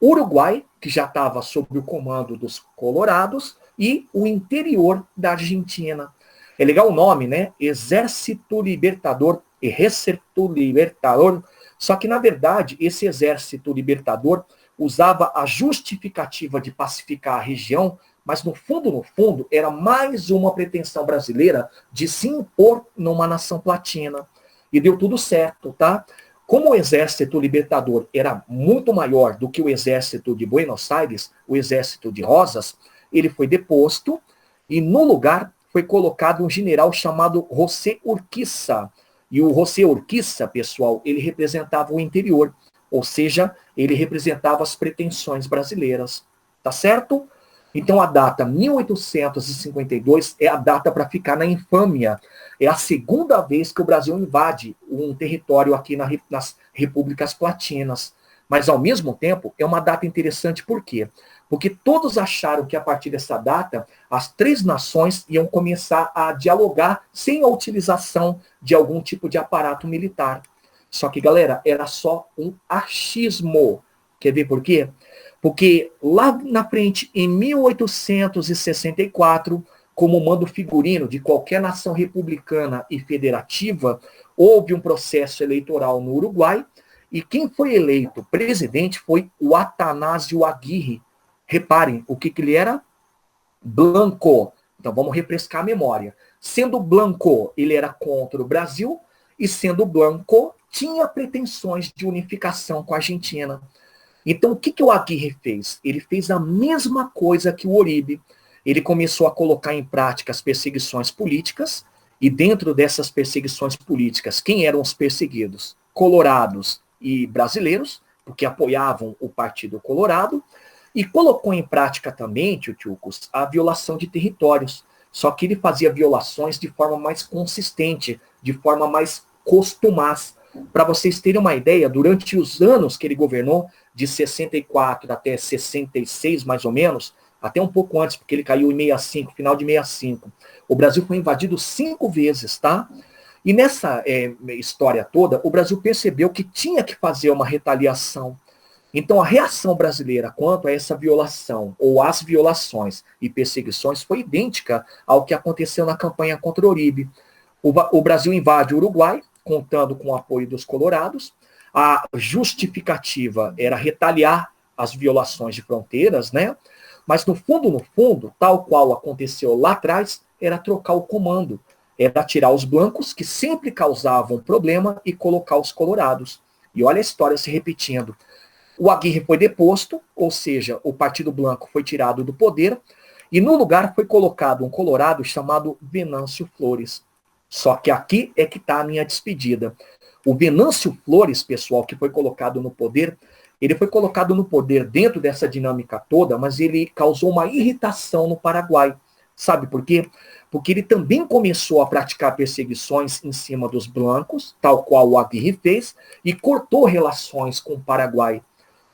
Uruguai, que já estava sob o comando dos colorados, e o interior da Argentina. É legal o nome, né? Exército Libertador, Exército Libertador. Só que, na verdade, esse Exército Libertador usava a justificativa de pacificar a região, mas no fundo, era mais uma pretensão brasileira de se impor numa nação platina. E deu tudo certo, tá? Como o Exército Libertador era muito maior do que o Exército de Buenos Aires, o Exército de Rosas, ele foi deposto e no lugar foi colocado um general chamado José Urquiza. E o José Urquiza, pessoal, ele representava o interior, ou seja, ele representava as pretensões brasileiras. Tá certo? Então a data 1852 é a data para ficar na infâmia. É a segunda vez que o Brasil invade um território aqui nas repúblicas platinas. Mas, ao mesmo tempo, é uma data interessante por quê? Porque todos acharam que, a partir dessa data, as três nações iam começar a dialogar sem a utilização de algum tipo de aparato militar. Só que, galera, era só um achismo. Quer ver por quê? Porque lá na frente, em 1864, como mando figurino de qualquer nação republicana e federativa, houve um processo eleitoral no Uruguai, e quem foi eleito presidente foi o Atanásio Aguirre. Reparem, o que ele era? Blanco. Então vamos refrescar a memória. Sendo Blanco, ele era contra o Brasil, e sendo Blanco, tinha pretensões de unificação com a Argentina. Então o que o Aguirre fez? Ele fez a mesma coisa que o Uribe. Ele começou a colocar em prática as perseguições políticas, e dentro dessas perseguições políticas, quem eram os perseguidos? Colorados e brasileiros, porque apoiavam o Partido Colorado, e colocou em prática também, Tchutchucos, a violação de territórios. Só que ele fazia violações de forma mais consistente, de forma mais costumaz. Para vocês terem uma ideia, durante os anos que ele governou, de 64 até 66, mais ou menos, até um pouco antes, porque ele caiu em 65, final de 65, o Brasil foi invadido 5 vezes, tá? E nessa história toda, o Brasil percebeu que tinha que fazer uma retaliação. Então a reação brasileira quanto a essa violação, ou às violações e perseguições, foi idêntica ao que aconteceu na campanha contra o Uribe. O Brasil invade o Uruguai, contando com o apoio dos colorados. A justificativa era retaliar as violações de fronteiras, né? Mas no fundo, tal qual aconteceu lá atrás, era trocar o comando. Era tirar os blancos, que sempre causavam problema, e colocar os colorados. E olha a história se repetindo. O Aguirre foi deposto, ou seja, o Partido Blanco foi tirado do poder, e no lugar foi colocado um colorado chamado Venâncio Flores. Só que aqui é que está a minha despedida. O Venâncio Flores, pessoal, que foi colocado no poder, ele foi colocado no poder dentro dessa dinâmica toda, mas ele causou uma irritação no Paraguai. Sabe por quê? Porque ele também começou a praticar perseguições em cima dos blancos, tal qual o Aguirre fez, e cortou relações com o Paraguai.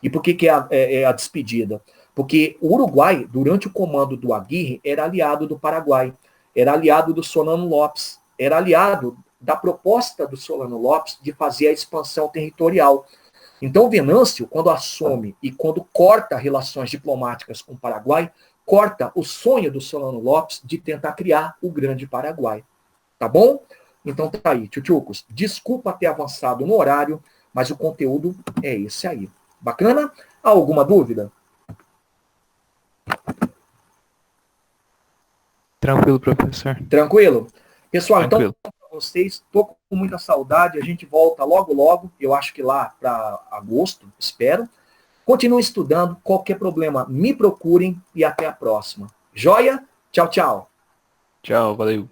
E por que é a despedida? Porque o Uruguai, durante o comando do Aguirre, era aliado do Paraguai, era aliado do Solano Lopes, era aliado da proposta do Solano Lopes de fazer a expansão territorial. Então o Venâncio, quando assume e quando corta relações diplomáticas com o Paraguai, corta o sonho do Solano Lopes de tentar criar o grande Paraguai. Tá bom? Então tá aí, tchutchucos. Desculpa ter avançado no horário, mas o conteúdo é esse aí. Bacana? Há alguma dúvida? Tranquilo, professor. Tranquilo? Pessoal, Tranquilo. Então, para vocês, estou com muita saudade, a gente volta logo, eu acho que lá para agosto, espero. Continuem estudando, qualquer problema, me procurem e até a próxima. Joia? Tchau, tchau. Tchau, valeu.